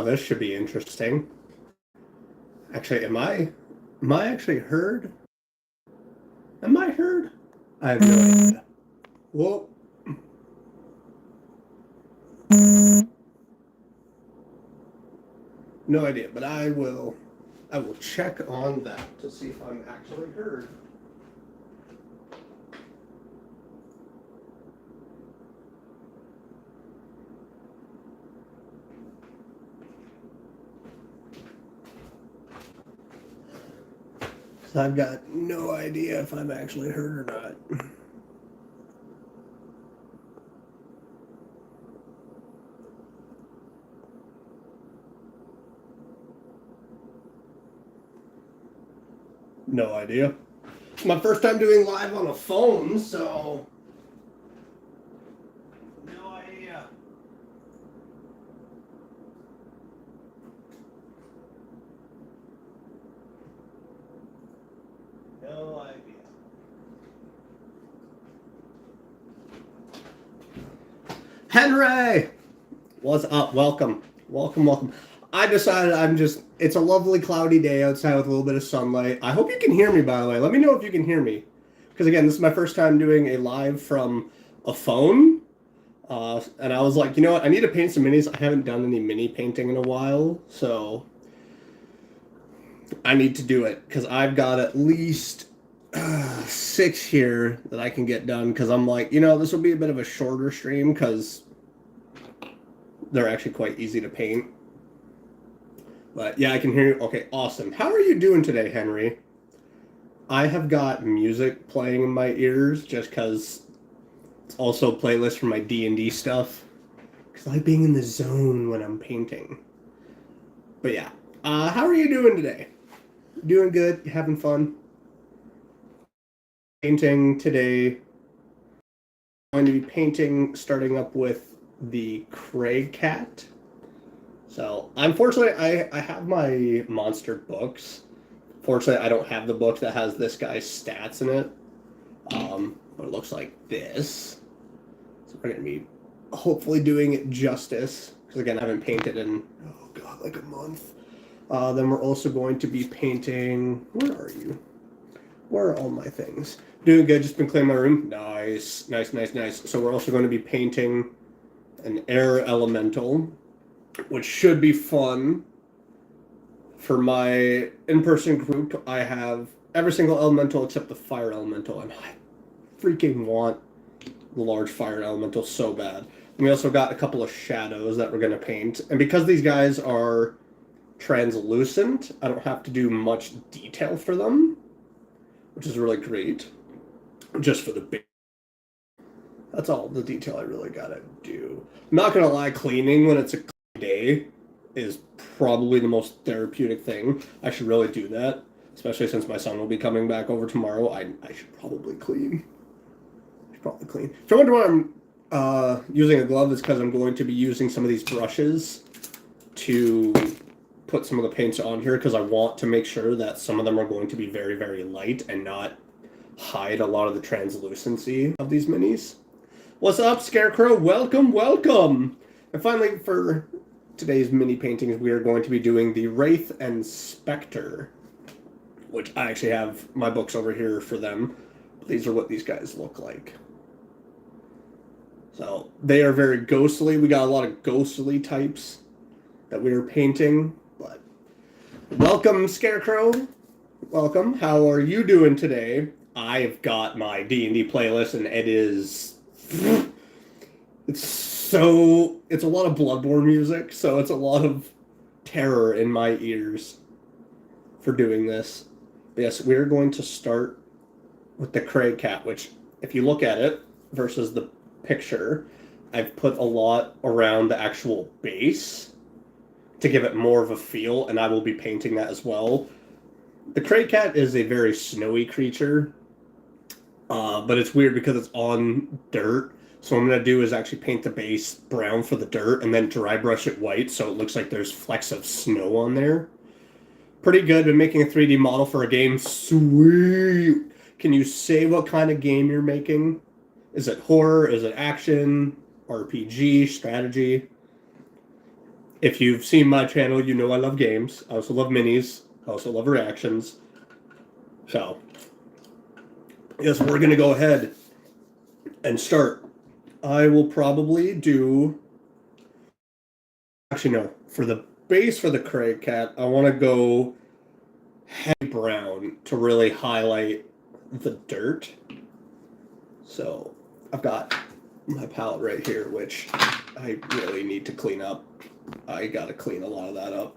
This should be interesting. Actually, am I actually heard? Am I heard? I have no idea. Whoa. No idea, but I will check on that to see if I'm actually heard. So I've got no idea if I'm actually heard or not. No idea. It's my first time doing live on a phone, so no idea. No idea. Henry! What's up? Welcome. Welcome, welcome. I decided it's a lovely cloudy day outside with a little bit of sunlight. I hope you can hear me, by the way. Let me know if you can hear me. Because, again, this is my first time doing a live from a phone. And I was like, you know what? I need to paint some minis. I haven't done any mini painting in a while. So I need to do it. Because I've got at least 6 here that I can get done. Because I'm like, this will be a bit of a shorter stream. Because they're actually quite easy to paint. But yeah, I can hear you. Okay, awesome. How are you doing today, Henry? I have got music playing in my ears just because it's also a playlist for my D&D stuff. Because I like being in the zone when I'm painting. But yeah, how are you doing today? Doing good? You having fun? Painting today. I'm going to be painting starting up with the Craig Cat. So, unfortunately, I have my monster books. Fortunately, I don't have the book that has this guy's stats in it. But it looks like this. So we're going to be hopefully doing it justice. Because, again, I haven't painted in, oh god, like a month. Then we're also going to be painting... Where are you? Where are all my things? Doing good, just been cleaning my room. Nice, nice, nice, nice. So we're also going to be painting an air elemental, which should be fun. For my in-person group, I have every single elemental except the fire elemental, and I freaking want the large fire elemental so bad. And we also got a couple of shadows that we're going to paint. And because these guys are translucent, I don't have to do much detail for them, which is really great. Just for the big... That's all the detail I really got to do. I'm not going to lie, cleaning when it's a day is probably the most therapeutic thing. I should really do that, especially since my son will be coming back over tomorrow. I should probably clean. If you wonder why I'm using a glove, it's because I'm going to be using some of these brushes to put some of the paints on here, because I want to make sure that some of them are going to be very, very light and not hide a lot of the translucency of these minis. What's up, Scarecrow? Welcome, welcome! And finally, for today's mini paintings, we are going to be doing the Wraith and Spectre, which I actually have my books over here for them. These are what these guys look like. So they are very ghostly. We got a lot of ghostly types that we are painting. But welcome, Scarecrow. Welcome. How are you doing today? I've got my D&D playlist, and it is... It's a lot of Bloodborne music, so it's a lot of terror in my ears for doing this. But yes, we're going to start with the Craig Cat, which, if you look at it versus the picture, I've put a lot around the actual base to give it more of a feel, and I will be painting that as well. The Craig Cat is a very snowy creature, but it's weird because it's on dirt. So what I'm going to do is actually paint the base brown for the dirt and then dry brush it white so it looks like there's flecks of snow on there. Pretty good. Been making a 3D model for a game. Sweet! Can you say what kind of game you're making? Is it horror? Is it action? RPG? Strategy? If you've seen my channel, you know I love games. I also love minis. I also love reactions. So, yes, we're going to go ahead and start. I will probably do... Actually, no. For the base for the Craig Cat, I want to go heavy brown to really highlight the dirt. So, I've got my palette right here, which I really need to clean up. I gotta clean a lot of that up.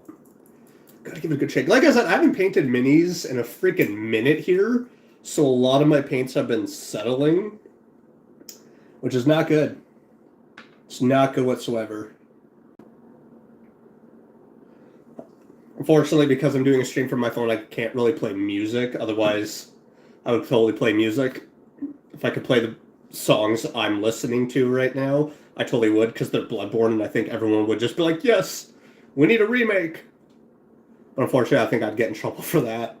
Gotta give it a good shake. Like I said, I haven't painted minis in a freaking minute here, so a lot of my paints have been settling, which is not good. It's not good whatsoever. Unfortunately, because I'm doing a stream from my phone, I can't really play music. Otherwise, I would totally play music. If I could play the songs I'm listening to right now, I totally would, because they're Bloodborne, and I think everyone would just be like, yes, we need a remake. But unfortunately, I think I'd get in trouble for that.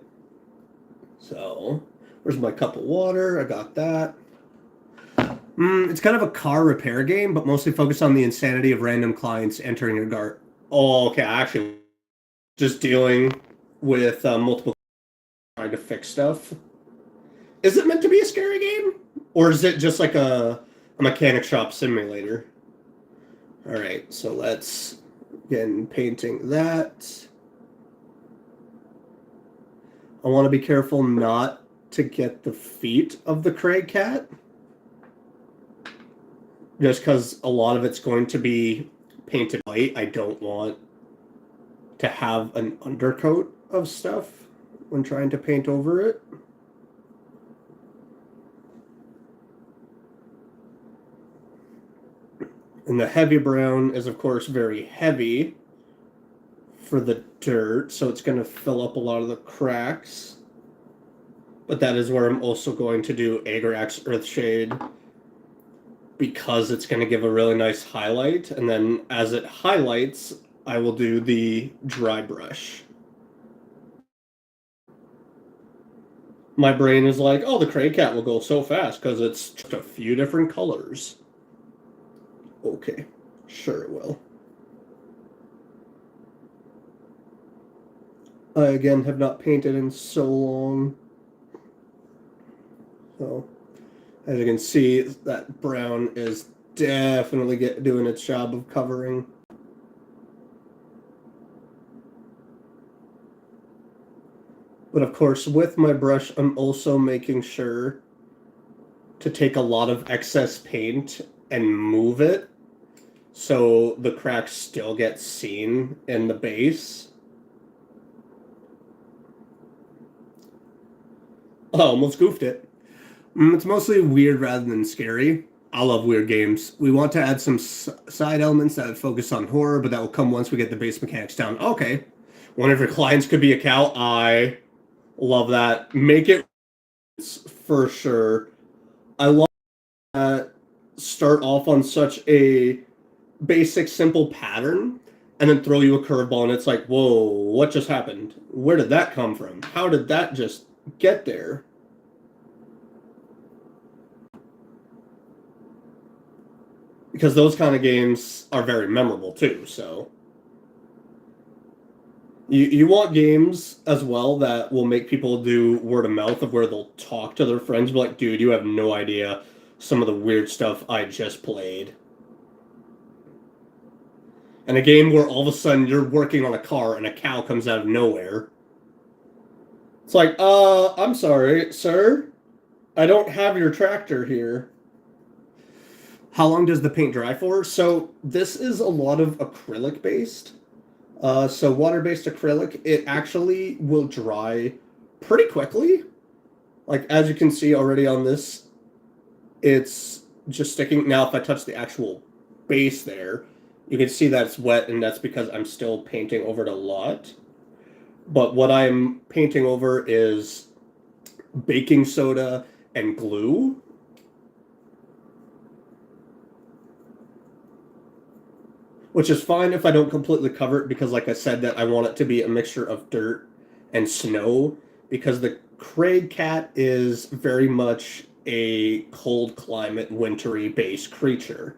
So, where's my cup of water? I got that. It's kind of a car repair game, but mostly focused on the insanity of random clients entering your car. Oh, okay, actually, just dealing with multiple trying to fix stuff. Is it meant to be a scary game? Or is it just like a mechanic shop simulator? Alright, so let's begin painting that. I want to be careful not to get the feet of the Craig cat. Just because a lot of it's going to be painted white. I don't want to have an undercoat of stuff when trying to paint over it. And the heavy brown is, of course, very heavy for the dirt, so it's going to fill up a lot of the cracks. But that is where I'm also going to do Agrax Earthshade, because it's going to give a really nice highlight. And then as it highlights, I will do the dry brush. My brain is like, oh, the Craig cat will go so fast because it's just a few different colors. Okay, sure it will. I, again, have not painted in so long. So, as you can see, that brown is definitely doing its job of covering. But of course, with my brush, I'm also making sure to take a lot of excess paint and move it so the cracks still get seen in the base. Oh, almost goofed it. It's mostly weird rather than scary. I love weird games. We want to add some side elements that focus on horror, but that will come once we get the base mechanics down. Okay. One of your clients could be a cow. I love that. Make it for sure. I love that. Start off on such a basic, simple pattern, and then throw you a curveball, and it's like, whoa, what just happened? Where did that come from? How did that just get there? Because those kind of games are very memorable too, so... You want games as well that will make people do word of mouth, of where they'll talk to their friends, be like, dude, you have no idea some of the weird stuff I just played. And a game where all of a sudden you're working on a car and a cow comes out of nowhere. It's like, I'm sorry, sir. I don't have your tractor here. How long does the paint dry for? So this is a lot of acrylic based. So water-based acrylic, it actually will dry pretty quickly. Like, as you can see already on this, it's just sticking. Now, if I touch the actual base there, you can see that it's wet, and that's because I'm still painting over it a lot. But what I'm painting over is baking soda and glue. Which is fine if I don't completely cover it, because like I said, that I want it to be a mixture of dirt and snow, because the Craig cat is very much a cold climate, wintry based creature.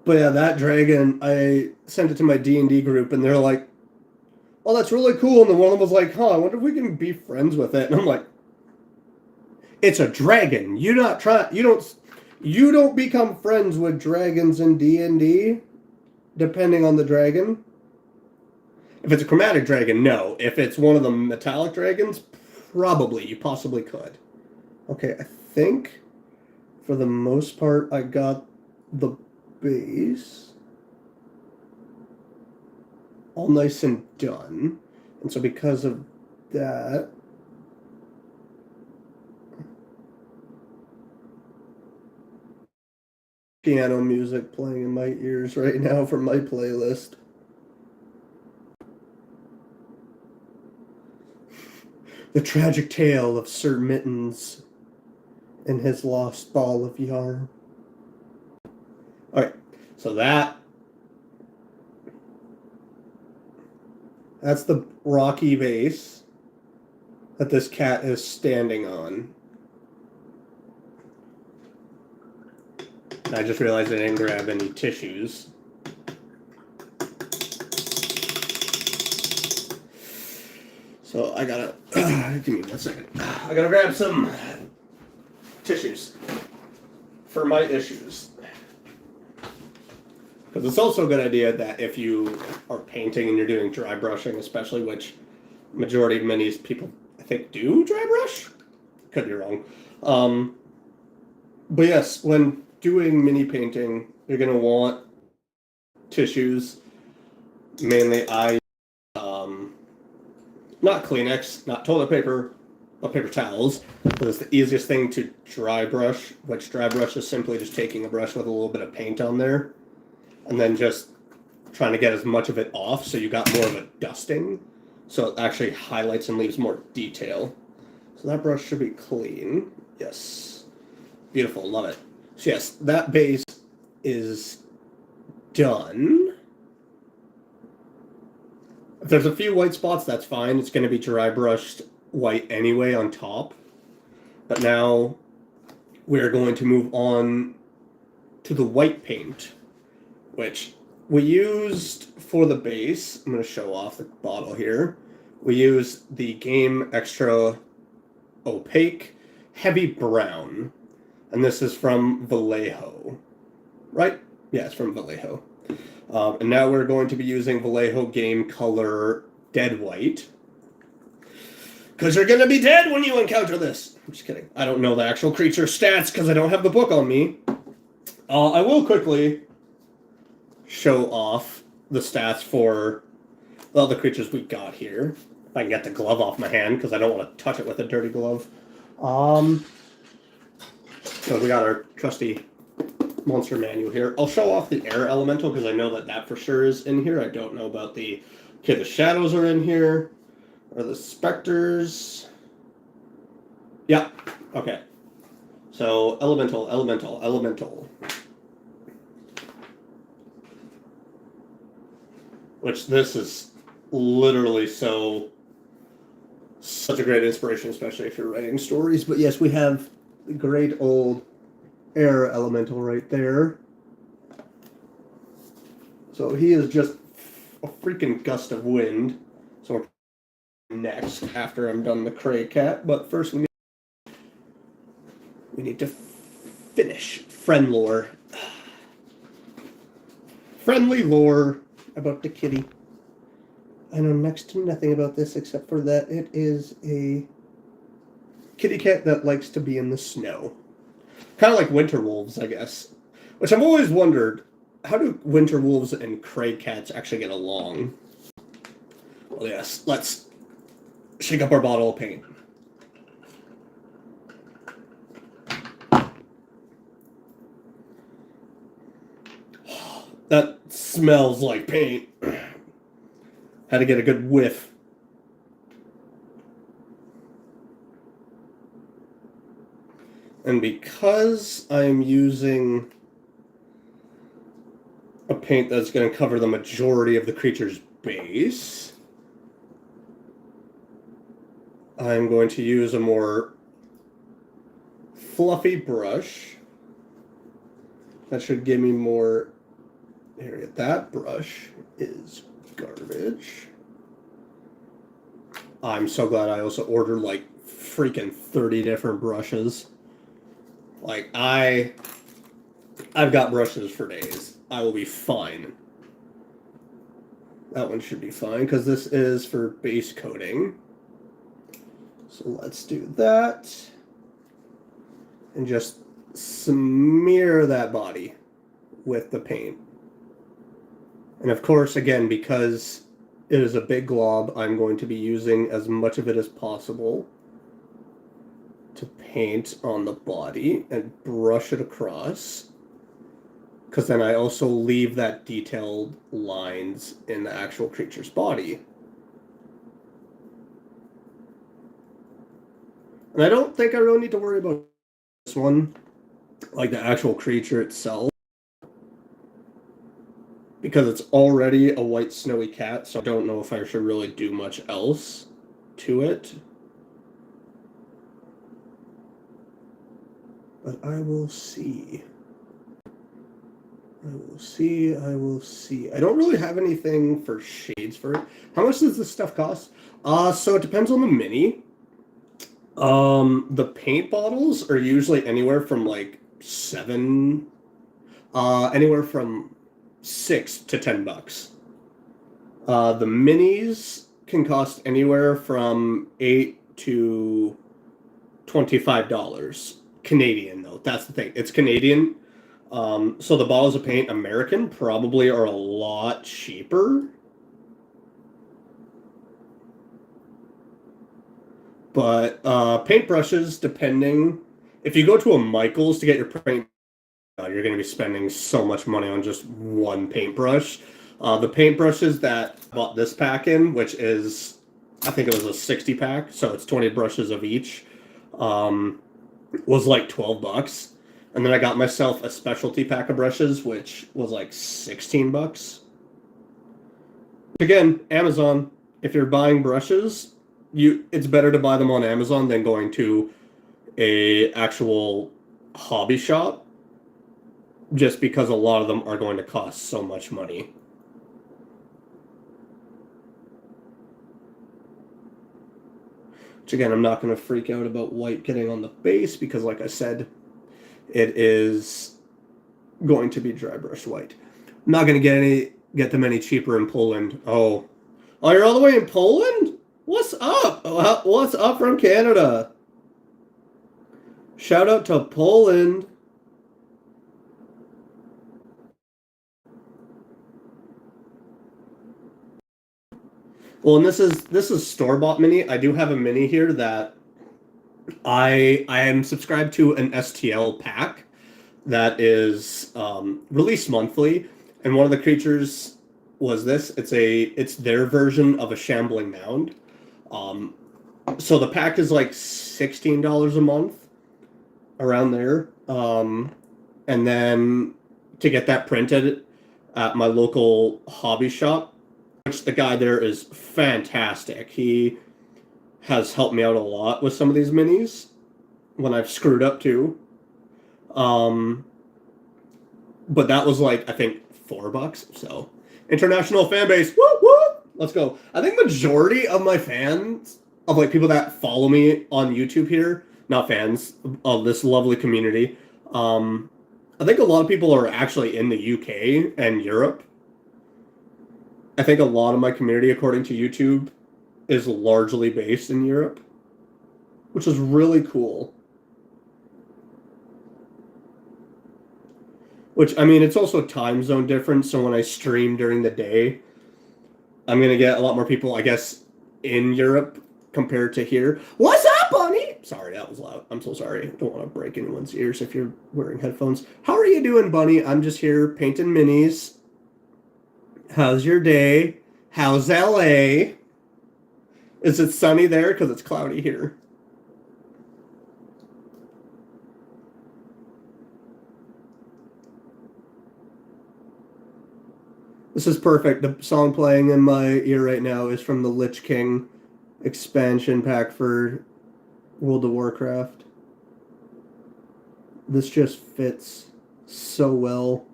But yeah, that dragon, I sent it to my D&D group, and they're like, "Oh, that's really cool." And then one of them was like, "Huh, I wonder if we can be friends with it." And I'm like, "It's a dragon. You don't become friends with dragons in D&D, depending on the dragon. If it's a chromatic dragon, no. If it's one of the metallic dragons, probably you possibly could." Okay, I think for the most part I got the base all nice and done. And so because of that, piano music playing in my ears right now from my playlist. The tragic tale of Sir Mittens and his lost ball of yarn. Alright, so that's the rocky base that this cat is standing on. I just realized I didn't grab any tissues. So I gotta, give me 1 second. I gotta grab some tissues for my issues. Because it's also a good idea that if you are painting and you're doing dry brushing, especially, which majority of many people, I think, do dry brush? Could be wrong. But yes, when doing mini painting, you're going to want tissues. Mainly, not Kleenex, not toilet paper, but paper towels. But it's the easiest thing to dry brush, which dry brush is simply just taking a brush with a little bit of paint on there and then just trying to get as much of it off so you got more of a dusting. So it actually highlights and leaves more detail. So that brush should be clean. Yes. Beautiful. Love it. So yes, that base is done. If there's a few white spots, that's fine. It's going to be dry brushed white anyway on top. But now we're going to move on to the white paint, which we used for the base. I'm going to show off the bottle here. We used the Game Extra Opaque Heavy Brown. And this is from Vallejo. Right? Yeah, it's from Vallejo. And now we're going to be using Vallejo Game Color Dead White. Because you're going to be dead when you encounter this. I'm just kidding. I don't know the actual creature stats because I don't have the book on me. I will quickly show off the stats for all the creatures we've got here. If I can get the glove off my hand because I don't want to touch it with a dirty glove. So we got our trusty monster manual here. I'll show off the air elemental because I know that for sure is in here. I don't know about the... Okay, the shadows are in here. Are the specters? Yeah. Okay. So elemental. Which this is literally such a great inspiration, especially if you're writing stories. But yes, we have the great old air elemental right there. So he is just a freaking gust of wind. So we're next after I'm done the Cray Cat. But first we need to finish friend lore. Friendly lore about the kitty. I know next to nothing about this except for that it is a kitty cat that likes to be in the snow. Kind of like winter wolves, I guess. Which I've always wondered, how do winter wolves and Cray cats actually get along? Well, yes, let's shake up our bottle of paint. That smells like paint. Had to get a good whiff. And because I'm using a paint that's going to cover the majority of the creature's base, I'm going to use a more fluffy brush. That should give me more area. That brush is garbage. I'm so glad I also ordered like freaking 30 different brushes. Like I've got brushes for days. I will be fine. That one should be fine because this is for base coating. So let's do that. And just smear that body with the paint. And of course, again, because it is a big glob, I'm going to be using as much of it as possible to paint on the body and brush it across. Because then I also leave that detailed lines in the actual creature's body. And I don't think I really need to worry about this one, like the actual creature itself, because it's already a white snowy cat, so I don't know if I should really do much else to it. But I will see. I will see. I will see. I don't really have anything for shades for it. How much does this stuff cost? So it depends on the mini. The paint bottles are usually anywhere from like anywhere from $6 to $10. The minis can cost anywhere from $8 to $25. Canadian though, that's the thing. It's Canadian. So the bottles of paint, American, probably are a lot cheaper. But paintbrushes, depending, if you go to a Michael's to get your paint, you're going to be spending so much money on just one paintbrush. The paintbrushes that I bought this pack in, which is, I think it was a 60 pack, so it's 20 brushes of each, was like $12. And then I got myself a specialty pack of brushes, which was like $16. Again, Amazon, if you're buying brushes, it's better to buy them on Amazon than going to a actual hobby shop, just because a lot of them are going to cost so much money. Which again, I'm not going to freak out about white getting on the base because, like I said, it is going to be dry brush white. I'm not going to get them any cheaper in Poland. Oh, you're all the way in Poland? What's up? What's up from Canada? Shout out to Poland. Well, and this is store-bought mini. I do have a mini here that I am subscribed to an STL pack that is released monthly, and one of the creatures was this. It's their version of a shambling mound. So the pack is like $16 a month, around there. And then to get that printed at my local hobby shop, which the guy there is fantastic. He has helped me out a lot with some of these minis when I've screwed up too. But that was like, I think, $4. So international fan base, woo woo, let's go. I think majority of my fans, of like people that follow me on YouTube here, not fans of this lovely community, I think a lot of people are actually in the UK and Europe. I think a lot of my community, according to YouTube, is largely based in Europe, which is really cool. Which, I mean, it's also time zone difference, so when I stream during the day, I'm going to get a lot more people, I guess, in Europe compared to here. What's up, Bunny? Sorry, that was loud. I'm so sorry. I don't want to break anyone's ears if you're wearing headphones. How are you doing, Bunny? I'm just here painting minis. How's your day? How's LA? Is it sunny there? Because it's cloudy here. This is perfect. The song playing in my ear right now is from the Lich King expansion pack for World of Warcraft. This just fits so well.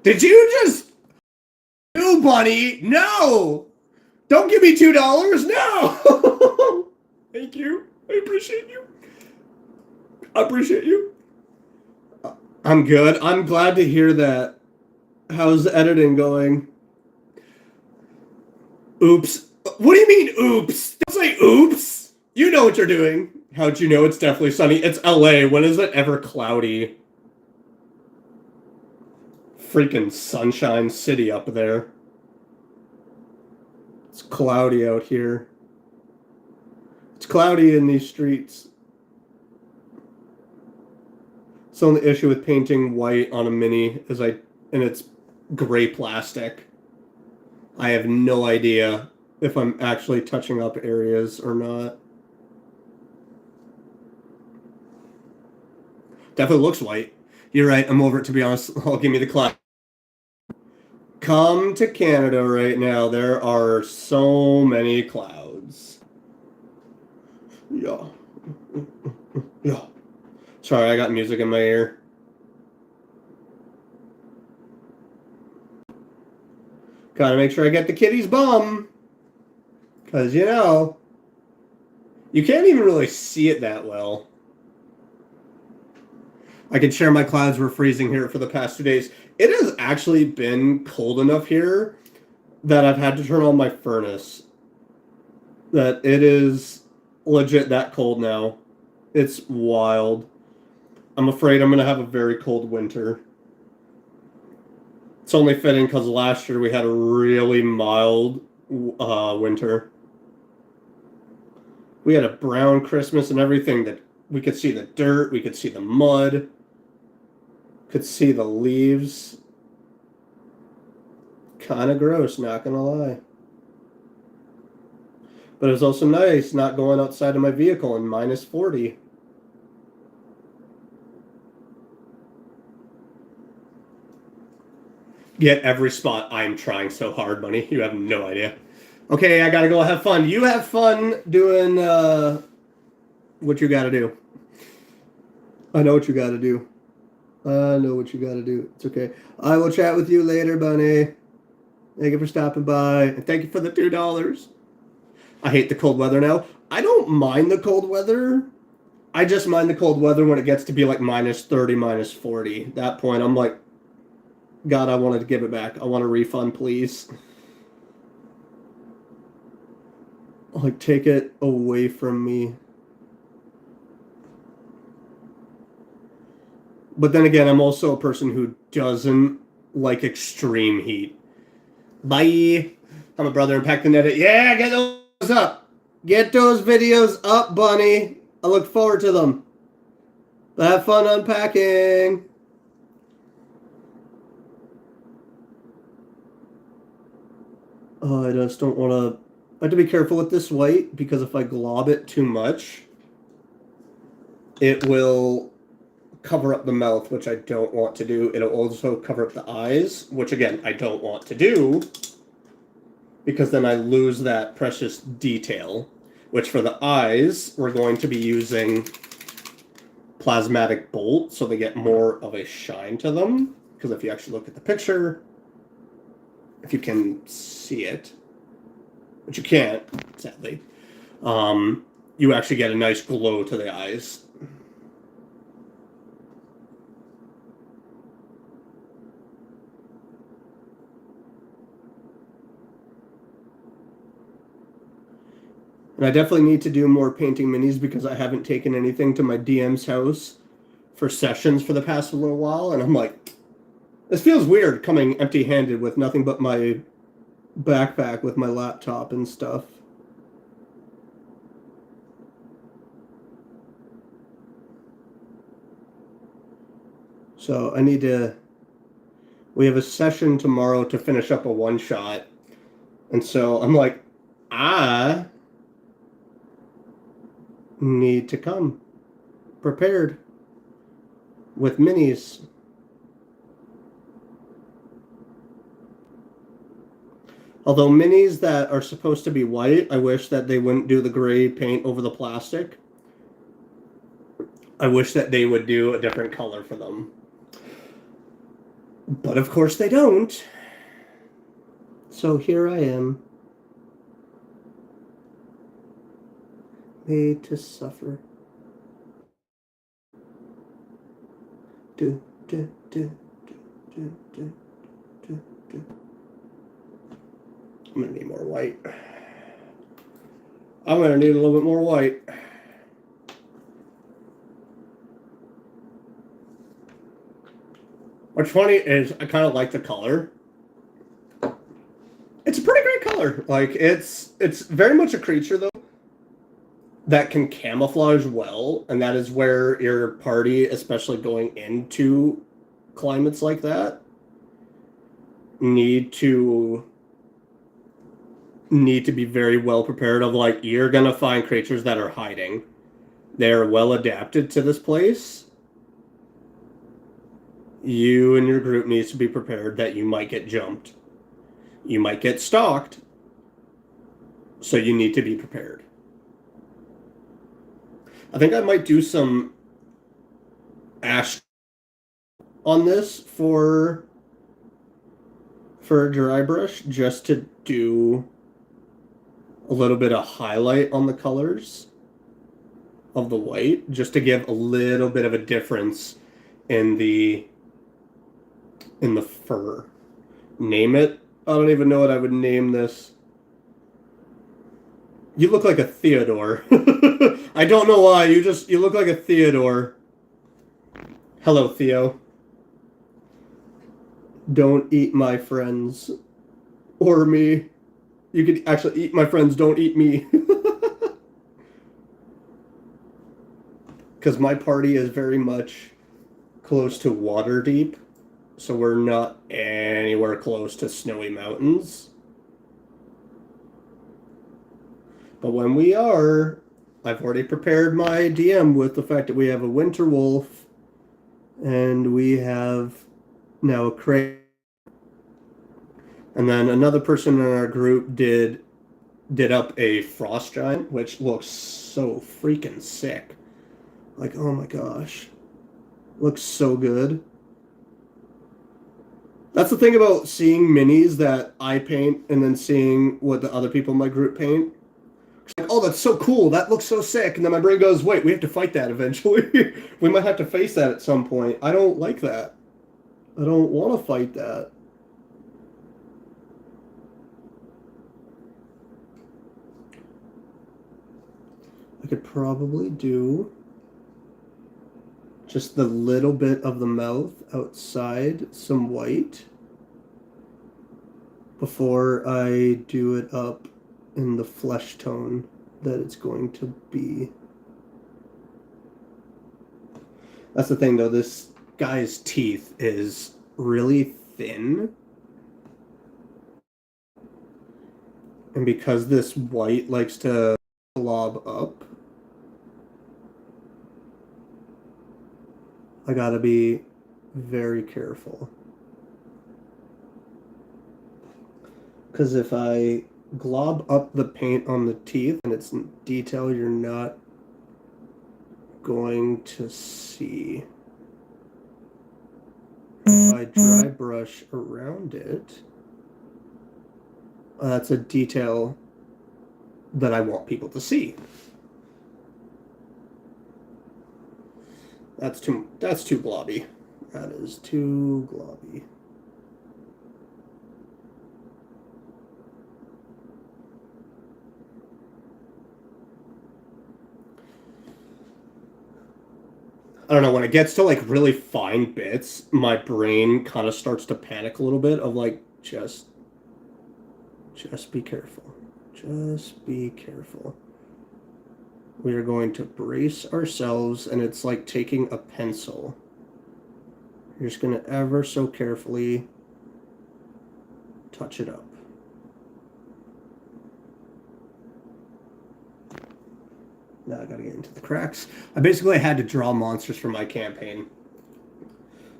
Did you just... No, Bunny! No! Don't give me $2! No! Thank you. I appreciate you. I appreciate you. I'm good. I'm glad to hear that. How's the editing going? Oops. What do you mean, oops? Don't say oops. You know what you're doing. How'd you know it's definitely sunny? It's LA. When is it ever cloudy? Freaking sunshine city up there. It's cloudy out here. It's cloudy in these streets. So the only issue with painting white on a Mini is and it's gray plastic. I have no idea if I'm actually touching up areas or not. Definitely looks white. You're right, I'm over it, to be honest. Oh, give me the cloud. Come to Canada right now. There are so many clouds. Yeah. Yeah. Sorry, I got music in my ear. Gotta make sure I get the kitty's bum. Because, you know, you can't even really see it that well. I can share my clouds were freezing here for the past 2 days. It has actually been cold enough here that I've had to turn on my furnace. That it is legit that cold now. It's wild. I'm afraid I'm going to have a very cold winter. It's only fitting because last year we had a really mild winter. We had a brown Christmas and everything that we could see the dirt, we could see the mud, could see the leaves. Kind of gross, not going to lie. But it was also nice not going outside of my vehicle in minus 40. Get every spot. I'm trying so hard, Bunny. You have no idea. Okay, I gotta go have fun. You have fun doing what you gotta do. I know what you gotta do. I know what you gotta do. It's okay. I will chat with you later, Bunny. Thank you for stopping by. And thank you for the $2. I hate the cold weather now. I don't mind the cold weather. I just mind the cold weather when it gets to be like minus 30, minus 40. At that point, I'm like, God, I wanted to give it back. I want a refund, please. Like, take it away from me. But then again, I'm also a person who doesn't like extreme heat. Bye. I'm a brother and pack the net. Yeah, get those up. Get those videos up, Bunny. I look forward to them. But have fun unpacking. Oh, I just don't want to... I have to be careful with this white, because if I glob it too much, it will cover up the mouth, which I don't want to do. It'll also cover up the eyes, which, again, I don't want to do, because then I lose that precious detail, which for the eyes, we're going to be using plasmatic bolt, so they get more of a shine to them, because if you actually look at the picture... if you can see it, which you can't, sadly, you actually get a nice glow to the eyes. And I definitely need to do more painting minis because I haven't taken anything to my DM's house for sessions for the past little while, and I'm like, this feels weird coming empty-handed with nothing but my backpack with my laptop and stuff. So I need to... we have a session tomorrow to finish up a one-shot. And so I'm like, I need to come prepared with minis. Although minis that are supposed to be white, I wish that they wouldn't do the gray paint over the plastic. I wish that they would do a different color for them. But of course they don't. So here I am, made to suffer. Do, do, do, do, do, do, do, do. I'm gonna need more white. I'm gonna need a little bit more white. What's funny is I kind of like the color. It's a pretty great color. Like it's very much a creature though that can camouflage well, and that is where your party, especially going into climates like that, need to be very well prepared of like you're gonna find creatures that are hiding. They're well adapted to this place. You and your group needs to be prepared that you might get jumped. You might get stalked. So you need to be prepared. I think I might do some ash on this for a dry brush just to do a little bit of highlight on the colors of the white, just to give a little bit of a difference in the fur. Name it. I don't even know what I would name this. You look like a Theodore. I don't know why. You look like a Theodore. Hello, Theo. Don't eat my friends. Or me. You could actually eat my friends, don't eat me. Because my party is very much close to Waterdeep. So we're not anywhere close to snowy mountains. But when we are, I've already prepared my DM with the fact that we have a winter wolf and we have now a crane. And then another person in our group did up a frost giant, which looks so freaking sick. Like, oh my gosh. Looks so good. That's the thing about seeing minis that I paint and then seeing what the other people in my group paint. It's like, oh, that's so cool. That looks so sick. And then my brain goes, wait, we have to fight that eventually. We might have to face that at some point. I don't like that. I don't want to fight that. I could probably do just the little bit of the mouth outside, some white, before I do it up in the flesh tone that it's going to be. That's the thing though, this guy's teeth is really thin. And because this white likes to blob up, I gotta be very careful. Because if I glob up the paint on the teeth and it's in detail you're not going to see. If I dry brush around it, that's a detail that I want people to see. That's too globby. That is too globby. I don't know, when it gets to like really fine bits, my brain kind of starts to panic a little bit of like, just be careful. Just be careful. We are going to brace ourselves, and it's like taking a pencil. You're just going to ever so carefully touch it up. Now I gotta get into the cracks. I basically had to draw monsters for my campaign.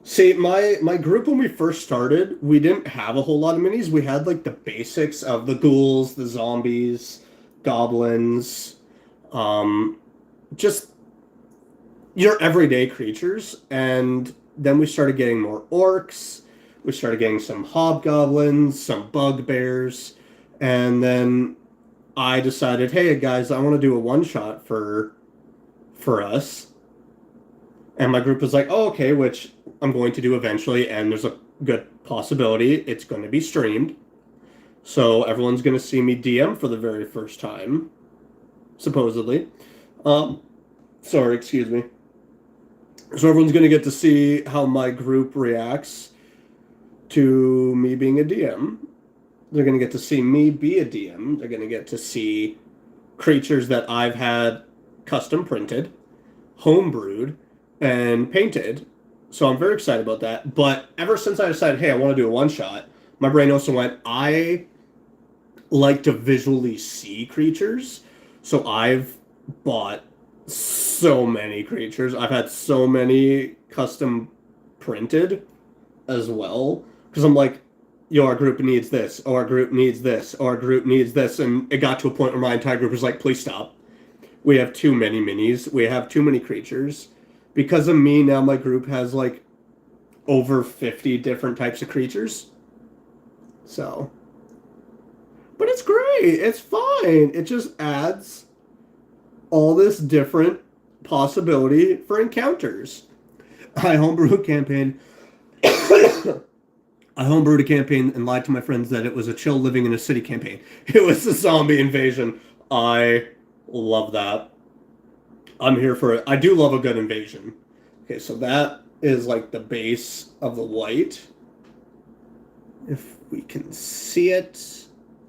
See, my group when we first started, we didn't have a whole lot of minis. We had like the basics of the ghouls, the zombies, goblins, just your everyday creatures. And then we started getting more orcs. We started getting some hobgoblins, some bugbears, and then I decided, hey guys, I want to do a one shot for us. And my group was like, oh, okay, which I'm going to do eventually, and there's a good possibility it's going to be streamed. So everyone's going to see me DM for the very first time, supposedly. Um, sorry, excuse me. So everyone's going to get to see how my group reacts to me being a DM. They're going to get to see me be a DM. They're going to get to see creatures that I've had custom printed, homebrewed, and painted. So I'm very excited about that. But ever since I decided, hey, I want to do a one shot, my brain also went, I like to visually see creatures. So I've bought so many creatures. I've had so many custom printed as well. Because I'm like, yo, our group needs this, or our group needs this, or our group needs this. And it got to a point where my entire group was like, please stop. We have too many minis. We have too many creatures. Because of me, now my group has like over 50 different types of creatures. So. But it's great. It's fine. It just adds all this different possibility for encounters. I homebrewed a campaign. I homebrewed a campaign and lied to my friends that it was a chill living in a city campaign. It was a zombie invasion. I love that. I'm here for it. I do love a good invasion. Okay, so that is like the base of the white. If we can see it.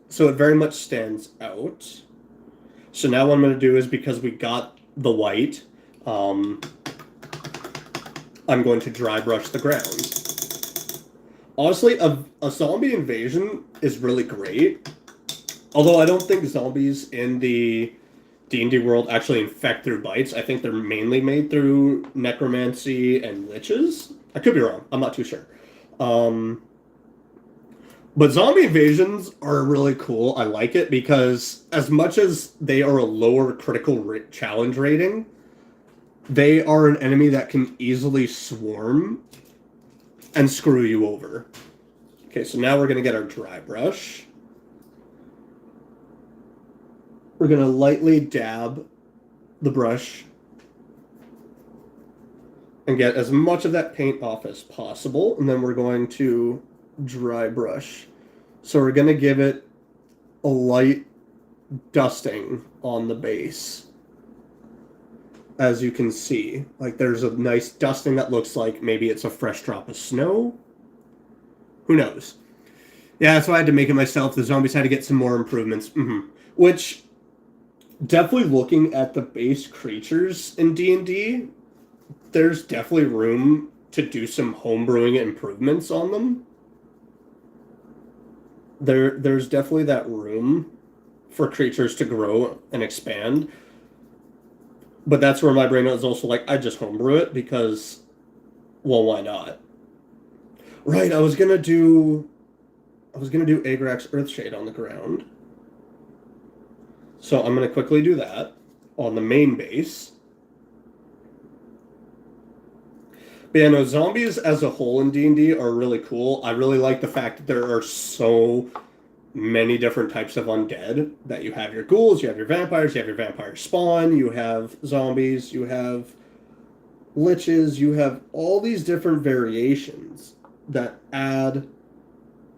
So it very much stands out. So now what I'm going to do is, because we got the white, I'm going to dry brush the ground. Honestly, a zombie invasion is really great. Although I don't think zombies in the D&D world actually infect through bites. I think they're mainly made through necromancy and liches. I could be wrong. I'm not too sure. But zombie invasions are really cool. I like it because as much as they are a lower critical challenge rating, they are an enemy that can easily swarm and screw you over. Okay, so now we're going to get our dry brush. We're going to lightly dab the brush and get as much of that paint off as possible. And then we're going to dry brush. So we're going to give it a light dusting on the base. As you can see, like there's a nice dusting that looks like maybe it's a fresh drop of snow. Who knows? Yeah, that's why I had to make it myself. The zombies had to get some more improvements. Which, definitely looking at the base creatures in D&D, there's definitely room to do some homebrewing improvements on them. There's definitely that room for creatures to grow and expand. But that's where my brain is also like, I just homebrew it because, well, why not? Right, I was gonna do Agrax Earthshade on the ground. So I'm gonna quickly do that on the main base. But yeah, no, zombies as a whole in D&D are really cool. I really like the fact that there are so many different types of undead, that you have your ghouls, you have your vampires, you have your vampire spawn, you have zombies, you have liches, you have all these different variations that add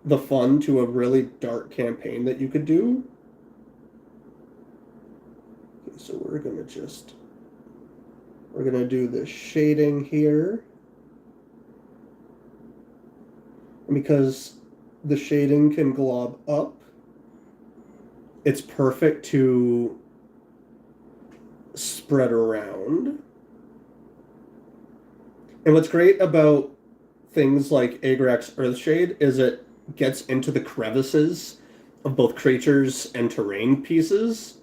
the fun to a really dark campaign that you could do. Okay, so we're going to do the shading here. And because the shading can glob up, it's perfect to spread around. And what's great about things like Agrax Earthshade is it gets into the crevices of both creatures and terrain pieces,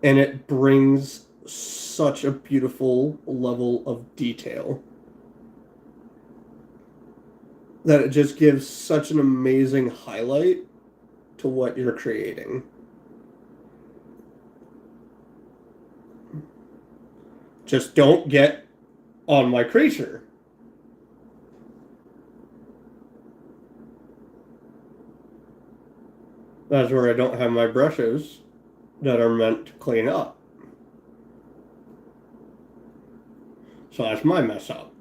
and it brings such a beautiful level of detail that it just gives such an amazing highlight to what you're creating. Just don't get on my creature. That's where I don't have my brushes that are meant to clean up. So that's my mess up.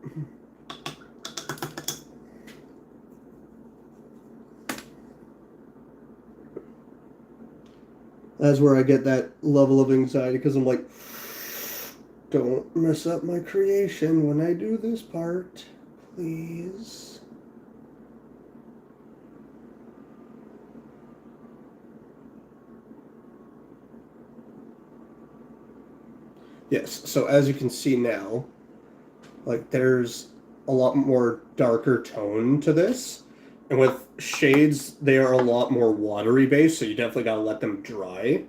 That's where I get that level of anxiety because I'm like, don't mess up my creation when I do this part, please. Yes, so as you can see now, like there's a lot more darker tone to this. And with shades, they are a lot more watery based, so you definitely gotta let them dry.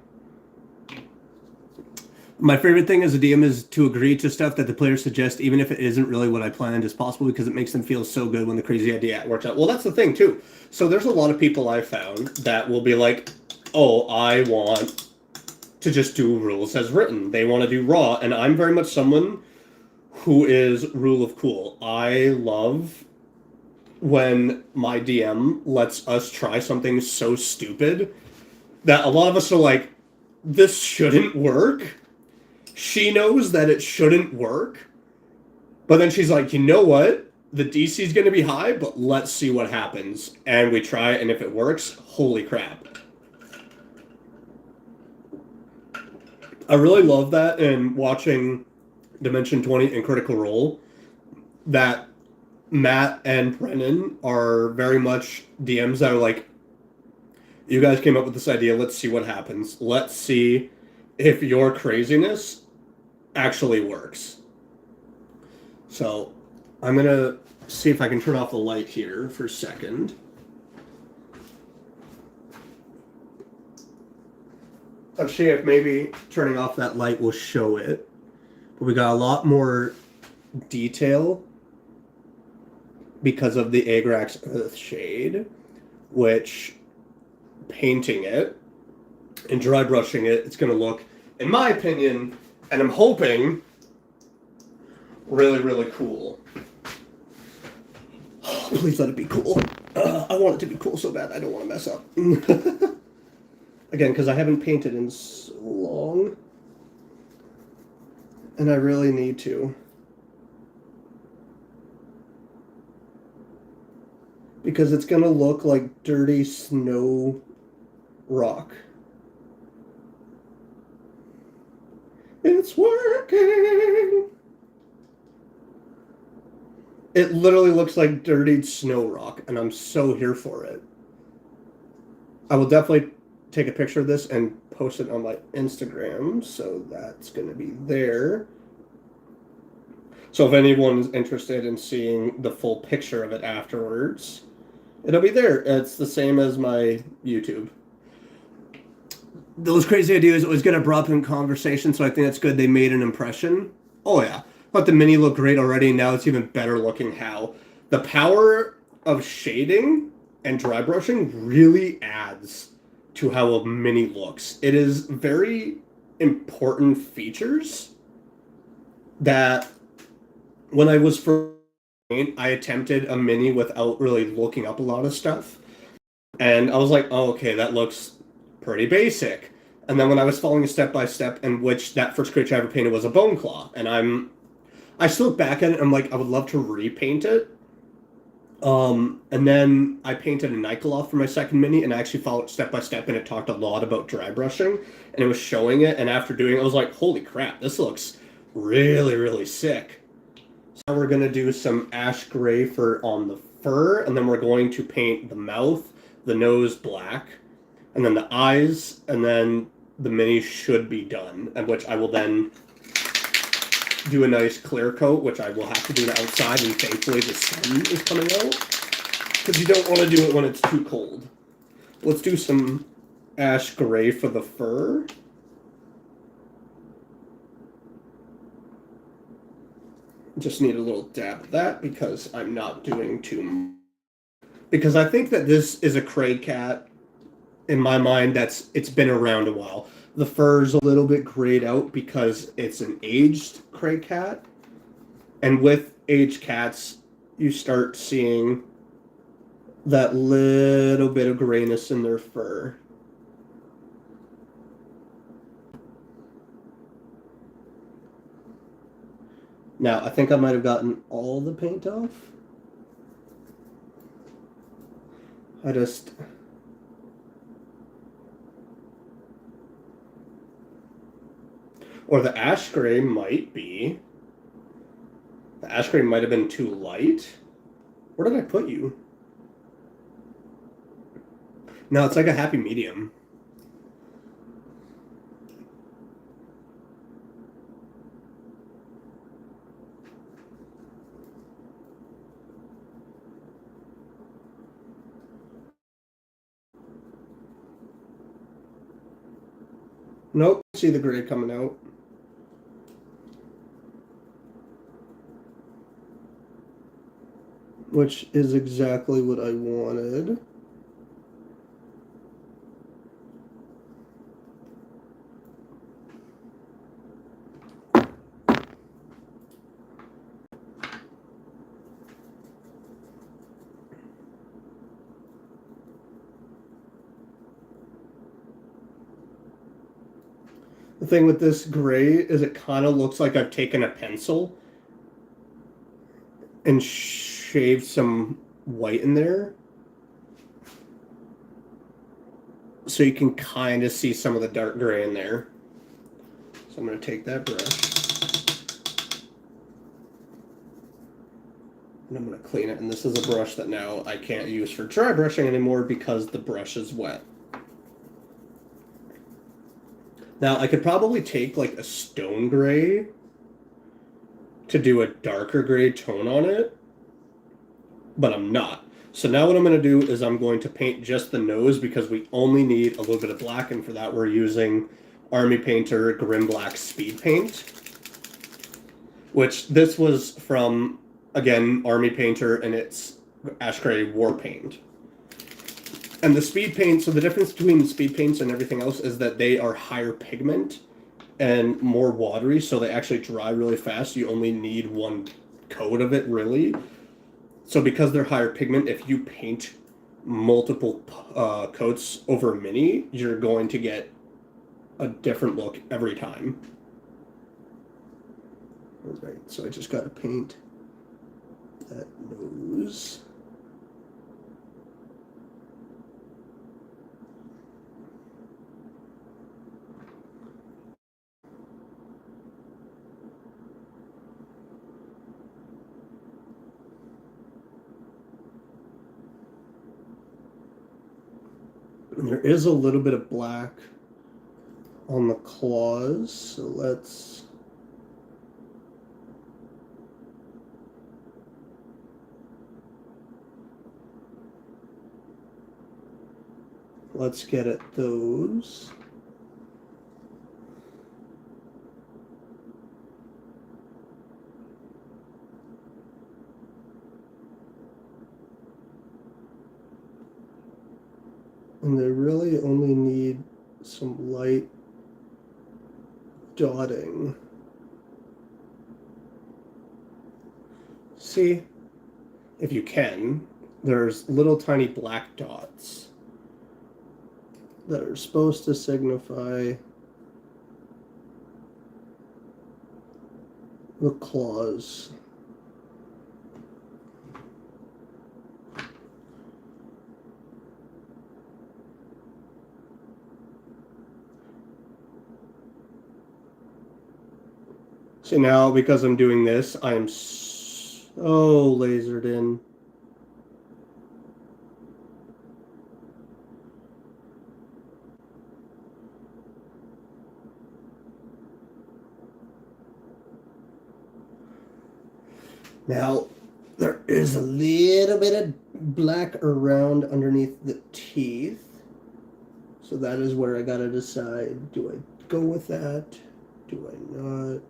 My favorite thing as a DM is to agree to stuff that the players suggest, even if it isn't really what I planned as possible, because it makes them feel so good when the crazy idea works out. Well, that's the thing, too. So there's a lot of people I've found that will be like, oh, I want to just do rules as written. They want to do raw, and I'm very much someone who is rule of cool. I love when my DM lets us try something so stupid that a lot of us are like, this shouldn't work. She knows that it shouldn't work, but then she's like, you know what? The DC is going to be high, but let's see what happens. And we try it, and if it works, holy crap. I really love that in watching Dimension 20 and Critical Role, that Matt and Brennan are very much DMs that are like, you guys came up with this idea, let's see what happens. Let's see if your craziness actually works. So I'm going to see if I can turn off the light here for a second. Let's see if maybe turning off that light will show it. But we got a lot more detail because of the Agrax Earth shade, which painting it and dry brushing it, it's going to look, in my opinion, and I'm hoping, really, really cool. Oh, please let it be cool. I want it to be cool so bad. I don't want to mess up. Again, because I haven't painted in so long. And I really need to. Because it's going to look like dirty snow rock. It's working! It literally looks like dirtied snow rock, and I'm so here for it. I will definitely take a picture of this and post it on my Instagram, so that's going to be there. So if anyone's interested in seeing the full picture of it afterwards, it'll be there. It's the same as my YouTube. Those crazy ideas always get brought up in conversation, so I think that's good. They made an impression. Oh yeah, but the mini looked great already. Now it's even better looking. How the power of shading and dry brushing really adds to how a mini looks. It is very important features that when I was first, I attempted a mini without really looking up a lot of stuff. And I was like, oh, okay, that looks pretty basic. And then when I was following a step-by-step, in which that first creature I ever painted was a bone claw, and I still look back at it, and I'm like, I would love to repaint it. And then I painted a Nikoloth for my second mini, and I actually followed step-by-step, and it talked a lot about dry brushing, and it was showing it, and after doing it, I was like, holy crap, this looks really, really sick. So now we're going to do some ash gray on the fur, and then we're going to paint the mouth, the nose black, and then the eyes, and then the mini should be done, and which I will then do a nice clear coat, which I will have to do it outside, and thankfully the sun is coming out, because you don't want to do it when it's too cold. Let's do some ash gray for the fur. Just need a little dab of that, because I'm not doing too much. Because I think that this is a Craig cat, in my mind, it's been around a while. The fur's a little bit grayed out because it's an aged Craig cat. And with aged cats, you start seeing that little bit of grayness in their fur. Now, I think I might have gotten all the paint off. I just... Or the ash gray might be. The ash gray might have been too light. Where did I put you? No, it's like a happy medium. Nope, see the gray coming out. Which is exactly what I wanted. The thing with this gray is it kind of looks like I've taken a pencil and shaved some white in there. So you can kind of see some of the dark gray in there. So I'm going to take that brush. And I'm going to clean it. And this is a brush that now I can't use for dry brushing anymore because the brush is wet. Now, I could probably take like a stone gray to do a darker gray tone on it, but I'm not. So now what I'm going to do is I'm going to paint just the nose because we only need a little bit of black, and for that we're using Army Painter Grim Black Speed Paint, which this was from, again, Army Painter, and it's Ash Gray War Paint. And the speed paint, so the difference between the speed paints and everything else is that they are higher pigment and more watery, so they actually dry really fast. You only need one coat of it, really. So because they're higher pigment, if you paint multiple coats over a mini, you're going to get a different look every time. All right, so I just got to paint that nose. And there is a little bit of black on the claws, so let's get at those. And they really only need some light dotting. See, if you can, there's little tiny black dots that are supposed to signify the claws. So now, because I'm doing this, I am so lasered in. Now, there is a little bit of black around underneath the teeth. So that is where I gotta decide, do I go with that? Do I not?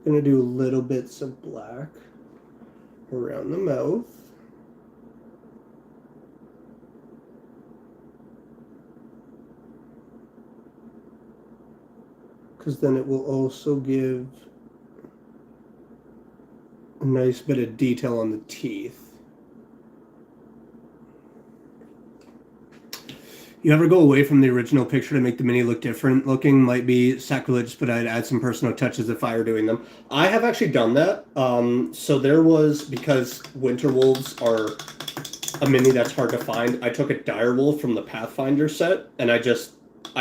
I'm gonna do little bits of black around the mouth. Because then it will also give a nice bit of detail on the teeth. you ever go away from the original picture to make the mini look different looking might be sacrilegious, but I'd add some personal touches if I were doing them. I have actually done that. So there was, because Winter Wolves are a mini that's hard to find, I took a Dire Wolf from the Pathfinder set, and I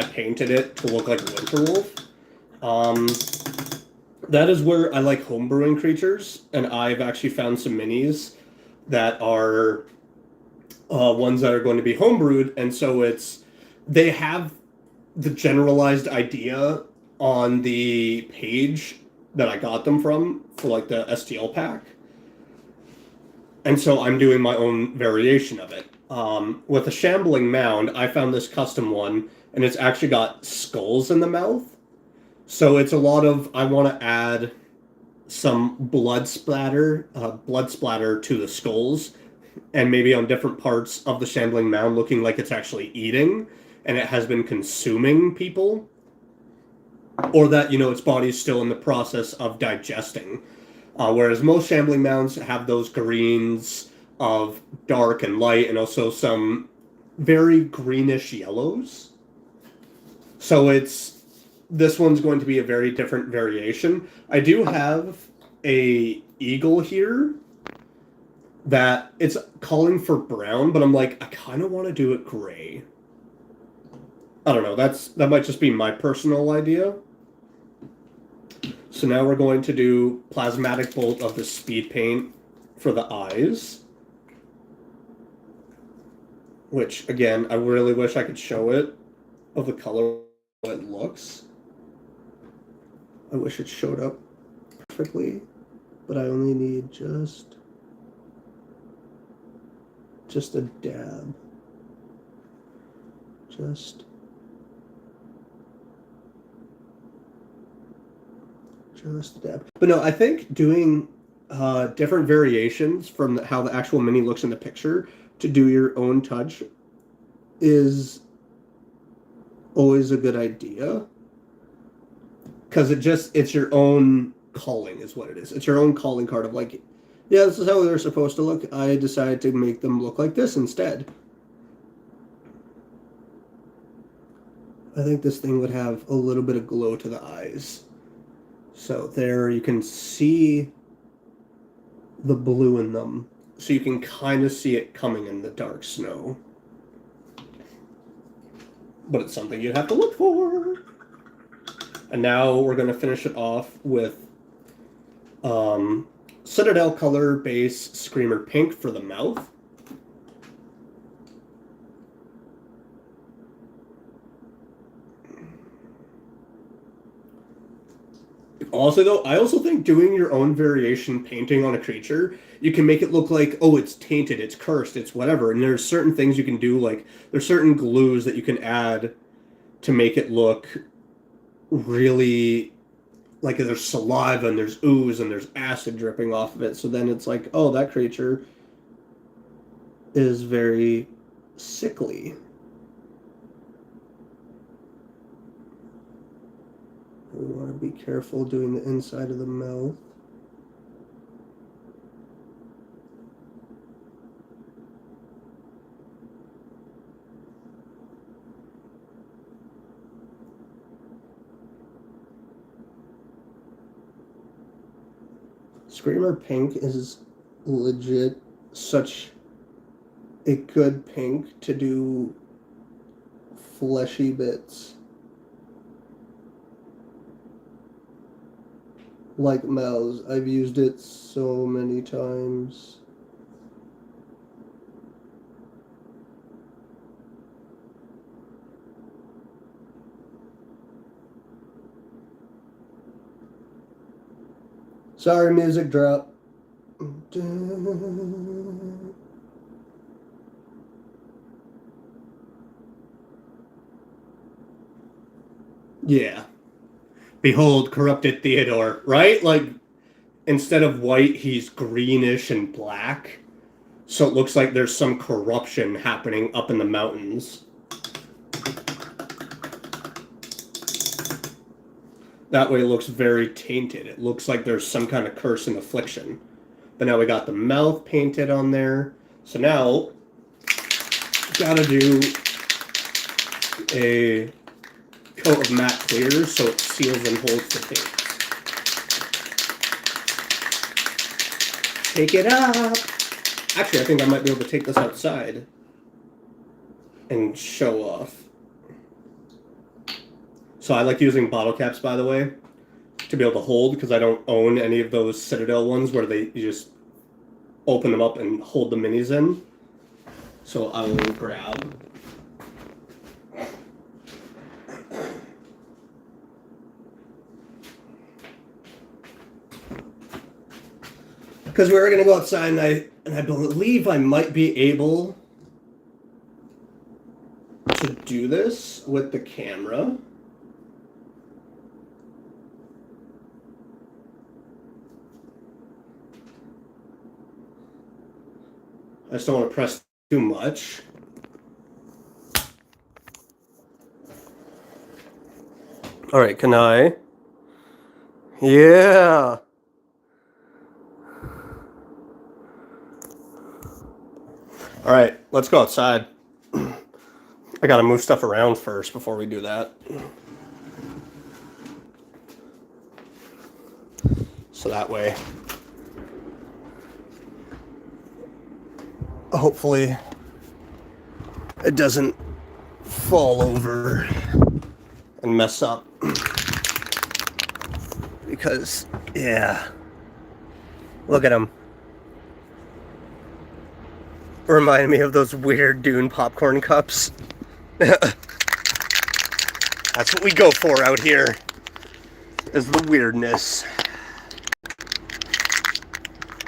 painted it to look like Winter Wolf. That is where I like homebrewing creatures, and I've actually found some minis that are ones that are going to be homebrewed, and so they have the generalized idea on the page that I got them from for like the STL pack, and so I'm doing my own variation of it. With a Shambling Mound, I found this custom one, and it's actually got skulls in the mouth. So it's a lot of, I want to add some blood splatter to the skulls, and maybe on different parts of the Shambling Mound looking like it's actually eating, and it has been consuming people. Or that, its body's still in the process of digesting. Whereas most Shambling Mounds have those greens of dark and light, and also some very greenish yellows. So this one's going to be a very different variation. I do have a eagle here that it's calling for brown, but I'm like, I kind of want to do it gray. I don't know, that might just be my personal idea. So now we're going to do Plasmatic Bolt of the speed paint for the eyes. Which, again, I really wish I could show it of the color it looks. I wish it showed up perfectly, but I only need just a dab. Just a dab. But no, I think doing different variations from how the actual mini looks in the picture to do your own touch is always a good idea. Because it's your own calling is what it is. It's your own calling card of like, yeah, this is how they're supposed to look. I decided to make them look like this instead. I think this thing would have a little bit of glow to the eyes. So there you can see the blue in them. So you can kind of see it coming in the dark snow. But it's something you'd have to look for. And now we're going to finish it off with Citadel Color Base Screamer Pink for the mouth. Also, though, I also think doing your own variation painting on a creature, you can make it look like, oh, it's tainted, it's cursed, it's whatever. And there's certain things you can do, like, there's certain glues that you can add to make it look really like there's saliva and there's ooze and there's acid dripping off of it. So then it's like, oh, that creature is very sickly. We want to be careful doing the inside of the mouth. Screamer Pink is legit such a good pink to do fleshy bits. Like mouths. I've used it so many times. Sorry, music drop. Yeah. Behold, corrupted Theodore, right? Like, instead of white, he's greenish and black. So it looks like there's some corruption happening up in the mountains. That way it looks very tainted. It looks like there's some kind of curse and affliction. But now we got the mouth painted on there. So now, gotta do a coat of matte clear so it seals and holds the paint. Take it up! Actually, I think I might be able to take this outside and show off. So I like using bottle caps, by the way, to be able to hold, because I don't own any of those Citadel ones where you just open them up and hold the minis in. So I will grab. Because we were going to go outside, and I believe I might be able to do this with the camera. I just don't want to press too much. All right, can I? Yeah. All right, let's go outside. I gotta move stuff around first before we do that. So that way, hopefully, it doesn't fall over and mess up. Because, yeah, look at them. Remind me of those weird Dune popcorn cups. That's what we go for out here, is the weirdness.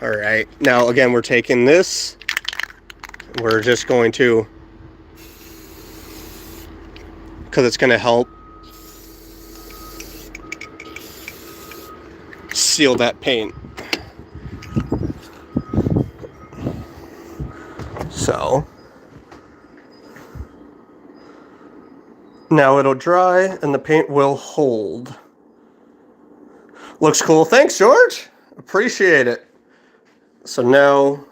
All right, now again, we're taking this. We're just going to, because it's going to help seal that paint. So now it'll dry and the paint will hold. Looks cool. Thanks, George. Appreciate it. So now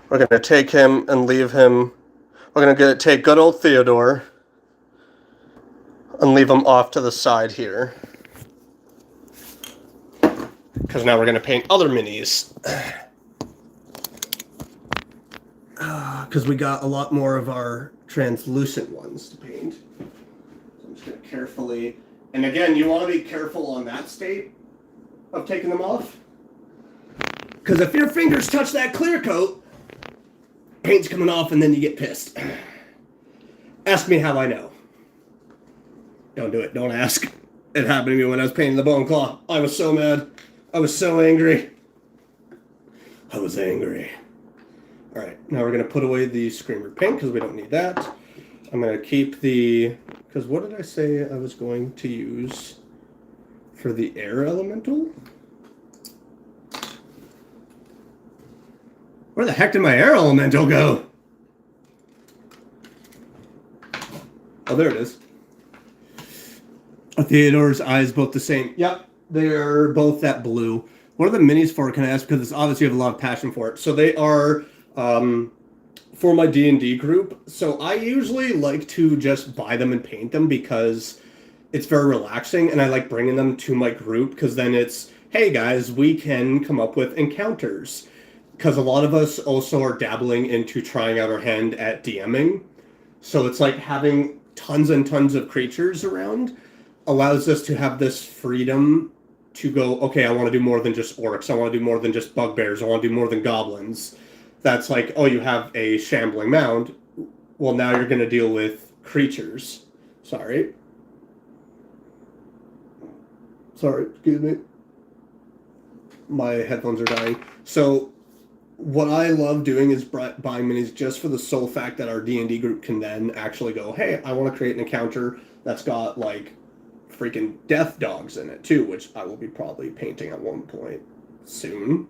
we're going to take him and leave him. We're going to take good old Theodore and leave him off to the side here. Because now we're going to paint other minis. Because we got a lot more of our translucent ones to paint. So I'm just going to carefully... And again, you want to be careful on that state of taking them off. Because if your fingers touch that clear coat, paint's coming off and then you get pissed. Ask me how I know. Don't do it. Don't ask. It happened to me when I was painting the bone claw. I was so mad. I was so angry. I was angry. All right, now we're going to put away the Screamer paint because we don't need that. I'm going to keep the... Because what did I say I was going to use for the air elemental? Where the heck did my air elemental go? Oh, there it is. Theodore's eyes both the same. Yep, they're both that blue. What are the minis for, can I ask? Because it's obvious you have a lot of passion for it. So they are... for my D&D group. So I usually like to just buy them and paint them because it's very relaxing, and I like bringing them to my group because then it's, hey guys, we can come up with encounters. Because a lot of us also are dabbling into trying out our hand at DMing. So it's like having tons and tons of creatures around allows us to have this freedom to go, okay, I want to do more than just orcs. I want to do more than just bugbears. I want to do more than goblins. That's like, oh, you have a shambling mound. Well, now you're going to deal with creatures. Sorry, excuse me. My headphones are dying. So what I love doing is buying minis just for the sole fact that our D&D group can then actually go, hey, I want to create an encounter that's got, like, freaking death dogs in it, too, which I will be probably painting at one point soon.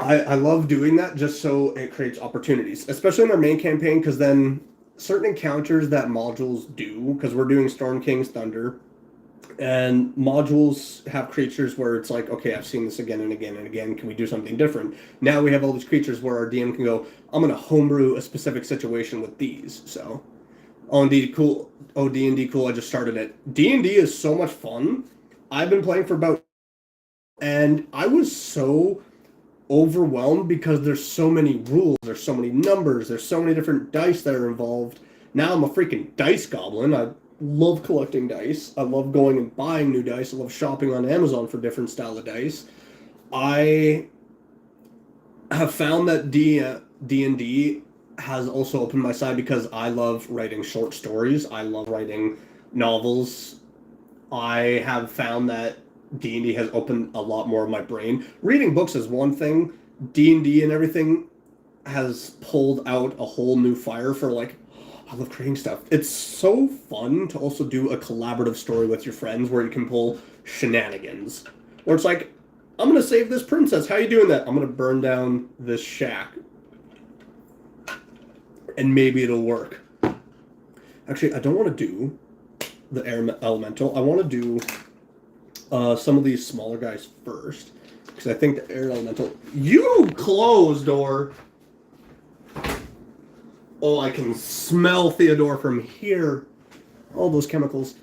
I love doing that just so it creates opportunities, especially in our main campaign, because then certain encounters that modules do, because we're doing Storm King's Thunder, and modules have creatures where it's like, okay, I've seen this again and again and again, can we do something different? Now we have all these creatures where our DM can go, I'm going to homebrew a specific situation with these, so Oh, indeed, cool. Oh, D&D, cool. I just started it. D&D is so much fun. I've been playing for about, and I was so overwhelmed because there's so many rules, there's so many numbers, there's so many different dice that are involved. Now I'm a freaking dice goblin. I love collecting dice. I love going and buying new dice. I love shopping on Amazon for different style of dice. I have found that D&D has also opened my side because I love writing short stories. I love writing novels. I have found that D&D has opened a lot more of my brain. Reading books is one thing. D&D and everything has pulled out a whole new fire for like I love creating stuff. It's so fun to also do a collaborative story with your friends where you can pull shenanigans. Where it's like, I'm gonna save this princess. How you doing that? I'm gonna burn down this shack. And maybe it'll work. Actually, I don't want to do the air elemental. I want to do some of these smaller guys first. Because I think the air elemental... You closed door! Oh, I can smell Theodore from here. All those chemicals.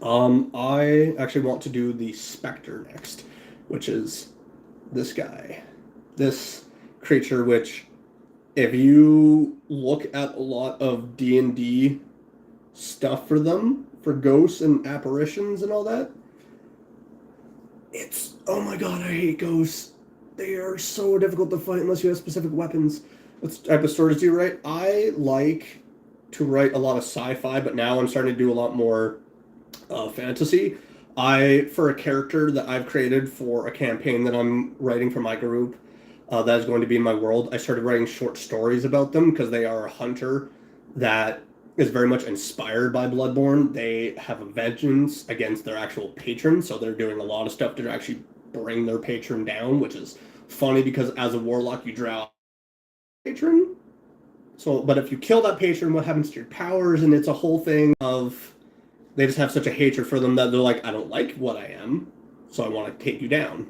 I actually want to do the Spectre next, which is this guy. This creature, which, if you look at a lot of D&D stuff for them, for ghosts and apparitions and all that, it's, oh my god, I hate ghosts. They are so difficult to fight unless you have specific weapons. What type of stories do you write? I like to write a lot of sci-fi, but now I'm starting to do a lot more fantasy. For a character that I've created for a campaign that I'm writing for my group, that is going to be in my world, I started writing short stories about them because they are a hunter that is very much inspired by Bloodborne. They have a vengeance against their actual patron, so they're doing a lot of stuff to actually bring their patron down, which is funny because as a warlock you draw patron. So, but if you kill that patron, what happens to your powers? And it's a whole thing of they just have such a hatred for them that they're like, I don't like what I am, so I want to take you down.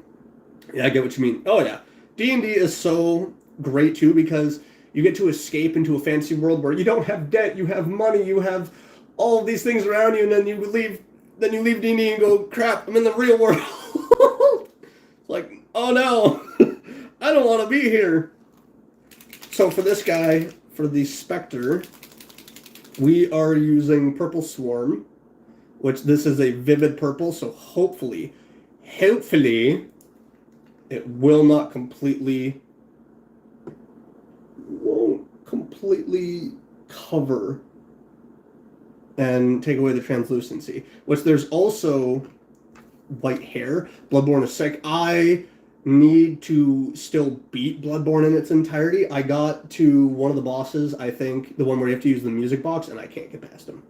Yeah, I get what you mean. Oh yeah, D&D is so great too because you get to escape into a fantasy world where you don't have debt, you have money, you have all of these things around you, and then you leave D&D and go, crap, I'm in the real world. Like, oh no, I don't want to be here. So for this guy, for the Spectre, we are using Purple Swarm, which this is a vivid purple, so hopefully, it won't completely cover and take away the translucency. Which there's also white hair. Bloodborne is sick. I need to still beat Bloodborne in its entirety. I got to one of the bosses, I think, the one where you have to use the music box, and I can't get past him.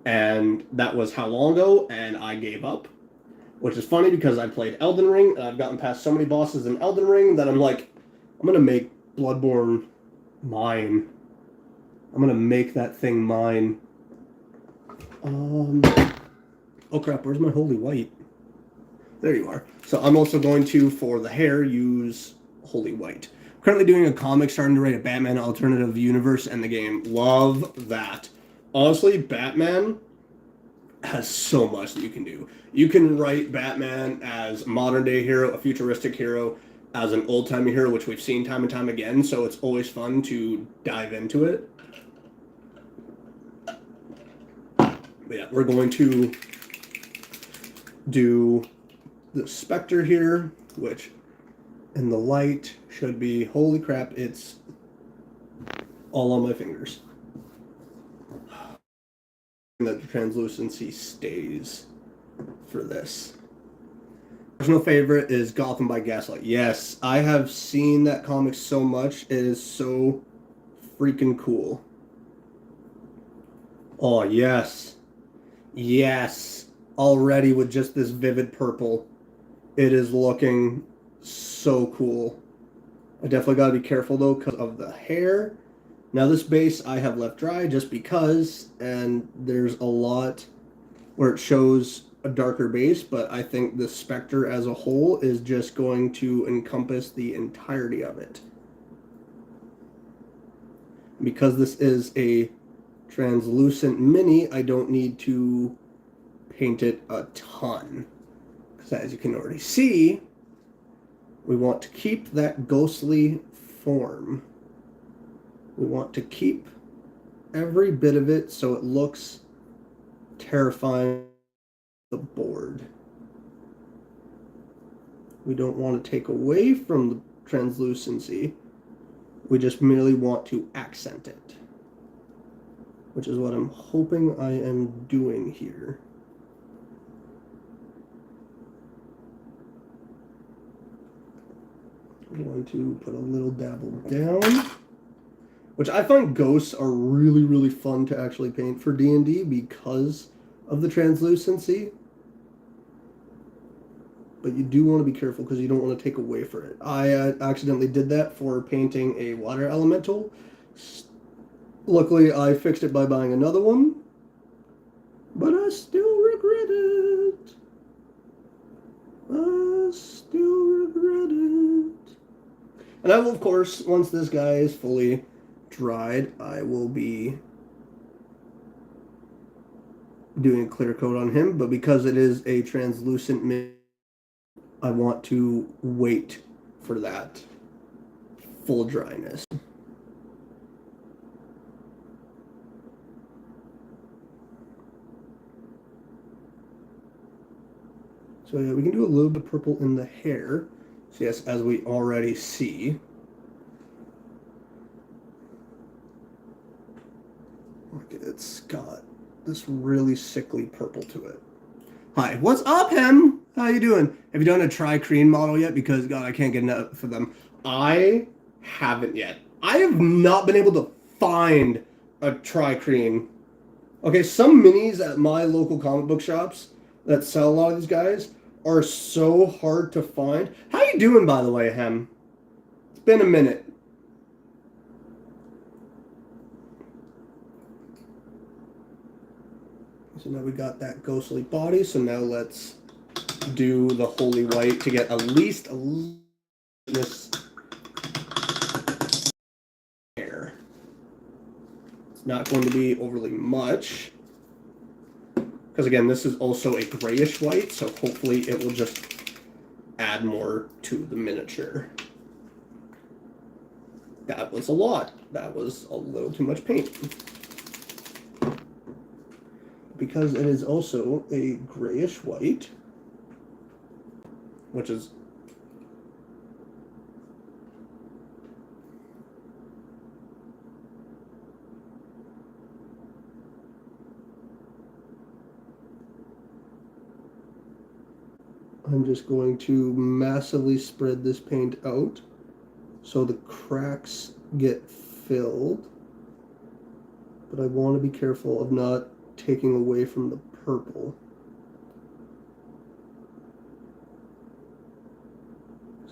And that was how long ago, and I gave up. Which is funny because I played Elden Ring, and I've gotten past so many bosses in Elden Ring that I'm like, I'm going to make Bloodborne mine. I'm going to make that thing mine. Oh crap, where's my holy white? There you are. So I'm also going to, for the hair, use holy white. I'm currently doing a comic, starting to write a Batman alternative universe in the game. Love that. Honestly, Batman has so much that you can do. You can write Batman as a modern day hero, a futuristic hero, as an old timey hero, which we've seen time and time again, so it's always fun to dive into it. But yeah, we're going to do the Spectre here, which in the light should be, holy crap, it's all on my fingers. That the translucency stays for this. Personal favorite is Gotham by Gaslight. Yes, I have seen that comic so much. It is so freaking cool. Oh, yes. Yes. Already with just this vivid purple, it is looking so cool. I definitely got to be careful, though, because of the hair. Now, this base I have left dry just because, and there's a lot where it shows a darker base, but I think the Spectre as a whole is just going to encompass the entirety of it. Because this is a translucent mini, I don't need to paint it a ton. Because as you can already see, we want to keep that ghostly form. We want to keep every bit of it so it looks terrifying on the board. We don't want to take away from the translucency. We just merely want to accent it, which is what I'm hoping I am doing here. I'm going to put a little dabble down, which I find ghosts are really, really fun to actually paint for D&D because of the translucency. But you do want to be careful because you don't want to take away from it. I accidentally did that for painting a water elemental. Luckily, I fixed it by buying another one, but I still regret it. I still regret it. And I will, of course, once this guy is fully dried, I will be doing a clear coat on him, but because it is a translucent mist, I want to wait for that full dryness. So yeah, we can do a little bit of purple in the hair. So yes, as we already see. Look, it's got this really sickly purple to it. Hi, what's up, Hem? How you doing? Have you done a tri-cream model yet? Because, God, I can't get enough of them. I haven't yet. I have not been able to find a tri-cream. Okay, some minis at my local comic book shops that sell a lot of these guys are so hard to find. How you doing, by the way, Hem? It's been a minute. So now we got that ghostly body, so now let's do the holy white to get at least a little this hair. It's not going to be overly much, because again, this is also a grayish white, so hopefully it will just add more to the miniature. That was a lot. That was a little too much paint. Because it is also a grayish white, which is I'm just going to massively spread this paint out so the cracks get filled, but I want to be careful of not taking away from the purple.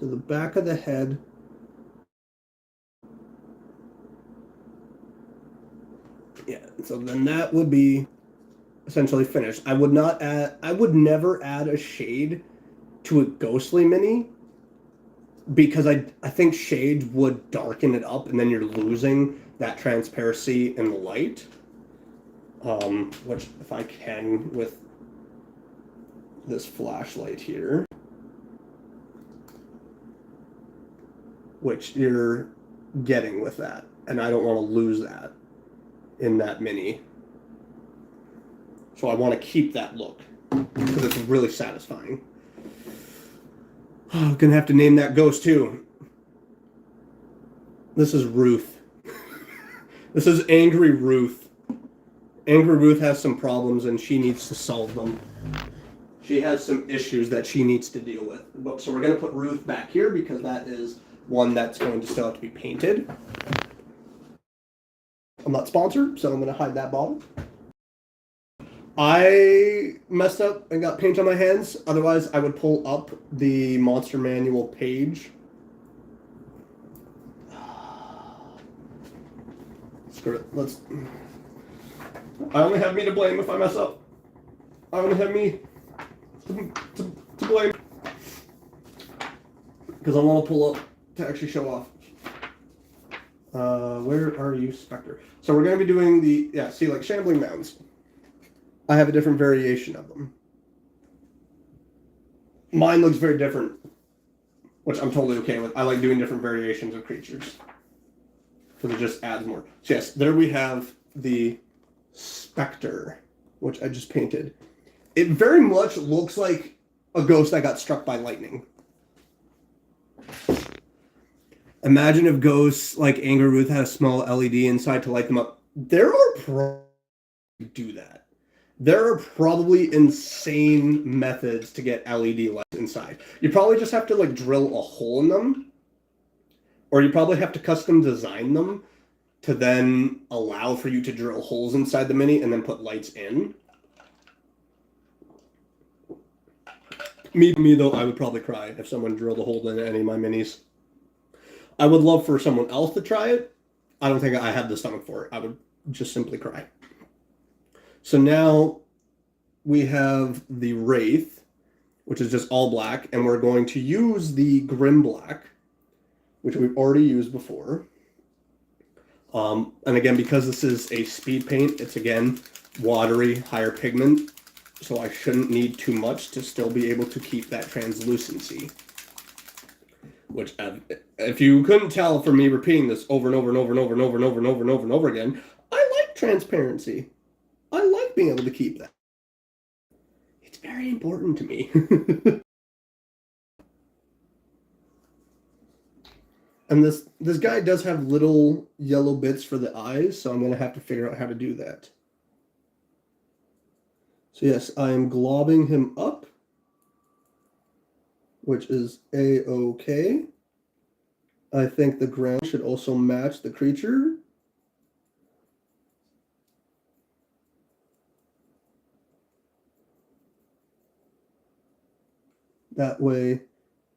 So the back of the head, yeah, so then that would be essentially finished. I would never add a shade to a ghostly mini because I think shades would darken it up and then you're losing that transparency in the light. Which if I can with this flashlight here, which you're getting with that, and I don't want to lose that in that mini. So I want to keep that look because it's really satisfying. I'm gonna have to name that ghost too. This is Ruth. This is Angry Ruth. Angry Ruth has some problems and she needs to solve them. She has some issues that she needs to deal with. So we're going to put Ruth back here because that is one that's going to still have to be painted. I'm not sponsored, so I'm going to hide that bottle. I messed up and got paint on my hands. Otherwise, I would pull up the Monster Manual page. Screw it. Let's... I only have me to blame if I mess up. I only have me to blame. Because I want to pull up to actually show off. Where are you, Spectre? So we're going to be doing the, yeah, see, like shambling mounds. I have a different variation of them. Mine looks very different, which I'm totally okay with. I like doing different variations of creatures because it just adds more. So yes, there we have the Spectre, which I just painted. It very much looks like a ghost that got struck by lightning. Imagine if ghosts like Angry Ruth had a small LED inside to light them up. There are probably do that. There are probably insane methods to get LED lights inside. You probably just have to like drill a hole in them, or you probably have to custom design them to then allow for you to drill holes inside the mini and then put lights in. Me though, I would probably cry if someone drilled a hole in any of my minis. I would love for someone else to try it. I don't think I have the stomach for it. I would just simply cry. So now we have the Wraith, which is just all black, and we're going to use the Grim Black, which we've already used before. And again, because this is a speed paint, it's again watery, higher pigment, so I shouldn't need too much to still be able to keep that translucency. Which, if you couldn't tell from me repeating this over and over and over and over and over and over and over and over and over again, I like transparency. I like being able to keep that. It's very important to me. And this guy does have little yellow bits for the eyes, so I'm going to have to figure out how to do that. So yes, I am globbing him up, which is A-OK. I think the ground should also match the creature. That way,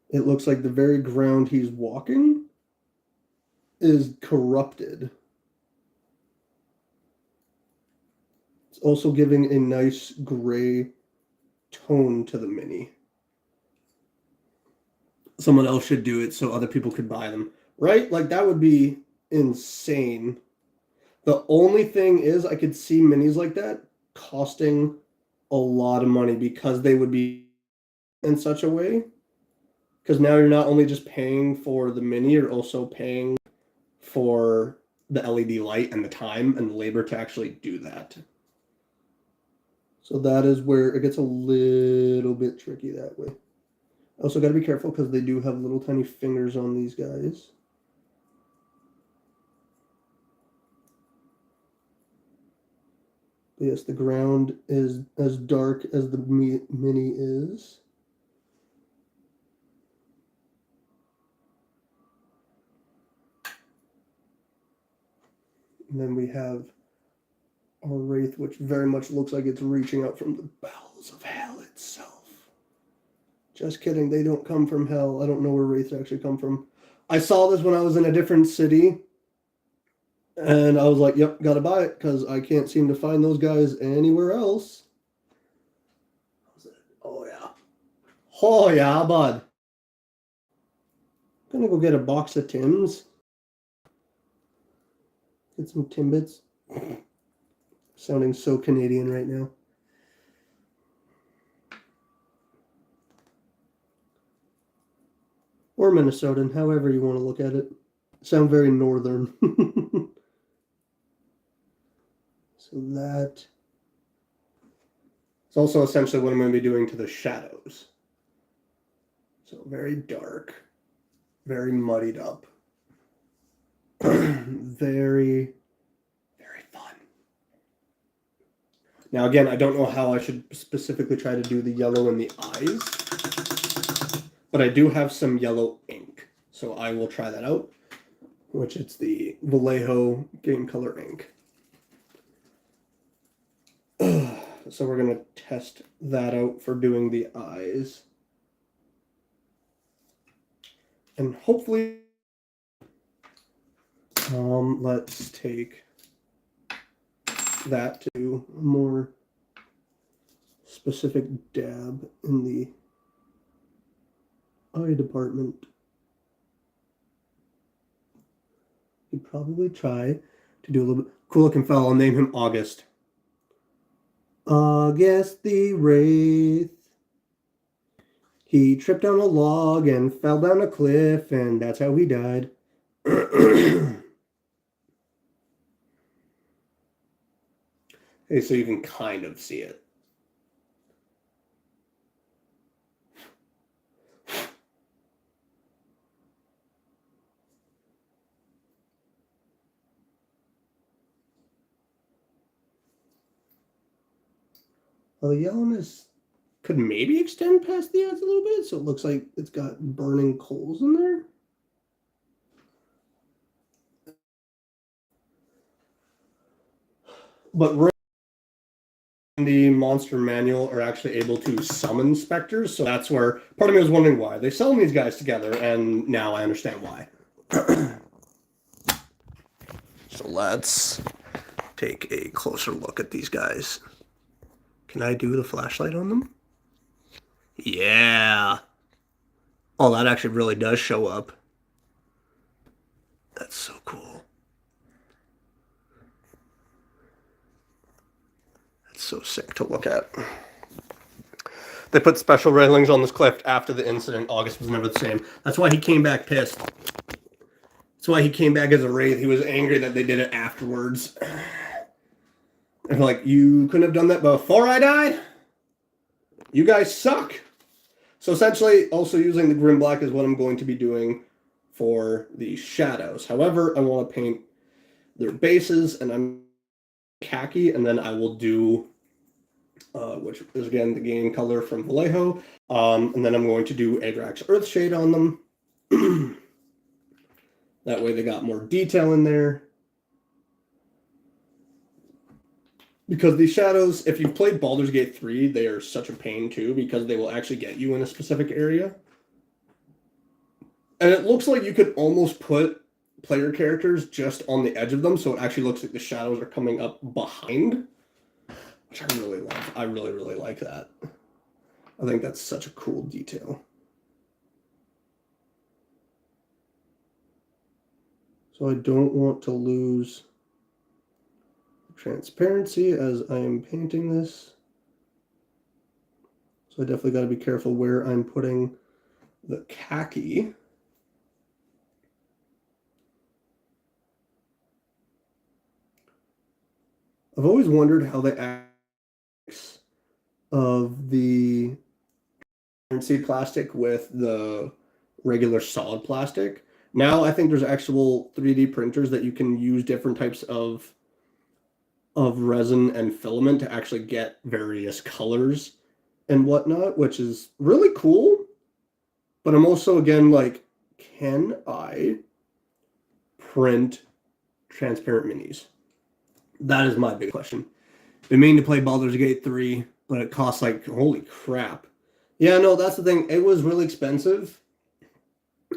it looks like the very ground he's walking is corrupted. It's also giving a nice gray tone to the mini. Someone else should do it so other people could buy them, right? Like that would be insane. The only thing is I could see minis like that costing a lot of money because they would be in such a way. Because now you're not only just paying for the mini, you're also paying for the LED light and the time and the labor to actually do that. So that is where it gets a little bit tricky that way. Also got to be careful because they do have little tiny fingers on these guys. But yes, the ground is as dark as the mini is. And then we have our Wraith, which very much looks like it's reaching out from the bowels of hell itself. Just kidding, they don't come from hell. I don't know where Wraiths actually come from. I saw this when I was in a different city, and I was like, yep, gotta buy it, because I can't seem to find those guys anywhere else. Oh, yeah. Oh, yeah, bud. I'm gonna go get a box of Timbs. Get some Timbits. Sounding so Canadian right now. Or Minnesotan, however you want to look at it. Sound very northern. So that is also essentially what I'm going to be doing to the shadows. So very dark, very muddied up. Very, very fun. Now again, I don't know how I should specifically try to do the yellow in the eyes, but I do have some yellow ink. So I will try that out, which it's the Vallejo Game Color ink. So we're going to test that out for doing the eyes. And hopefully, let's take that to a more specific dab in the eye department. He'd probably try to do a little bit cool looking fellow. I'll name him August. August the Wraith. He tripped on a log and fell down a cliff, and that's how he died. Okay, so you can kind of see it. Well, the yellowness could maybe extend past the eyes a little bit, so it looks like it's got burning coals in there. But the monster manual are actually able to summon specters, so that's where part of me was wondering why they summon these guys together, and now I understand why. So let's take a closer look at these guys. Can I do the flashlight on them? Yeah. Oh, that actually really does show up. That's so cool. That's so sick to look at. They put special railings on this cliff after the incident. August was never the same. That's why he came back pissed. That's why he came back as a wraith. He was angry that they did it afterwards. And like, you couldn't have done that before I died? You guys suck. So essentially, also using the Grim Black is what I'm going to be doing for the shadows. However, I want to paint their bases, and I'm khaki, and then I will do, which is again the game color from Vallejo, and then I'm going to do Agrax Earthshade on them. That way they got more detail in there. Because these shadows, if you've played Baldur's Gate 3, they are such a pain too, because they will actually get you in a specific area. And it looks like you could almost put player characters just on the edge of them, so it actually looks like the shadows are coming up behind, which I really love. I really, really like that. I think that's such a cool detail. So I don't want to lose transparency as I am painting this. So I definitely got to be careful where I'm putting the khaki. I've always wondered how they act of the transparency plastic with the regular solid plastic. Now I think there's actual 3D printers that you can use different types of resin and filament to actually get various colors and whatnot, which is really cool. But I'm also, again, like, can I print transparent minis? That is my big question. Been meaning to play Baldur's Gate 3, but it costs like, holy crap. Yeah, no, that's the thing. It was really expensive.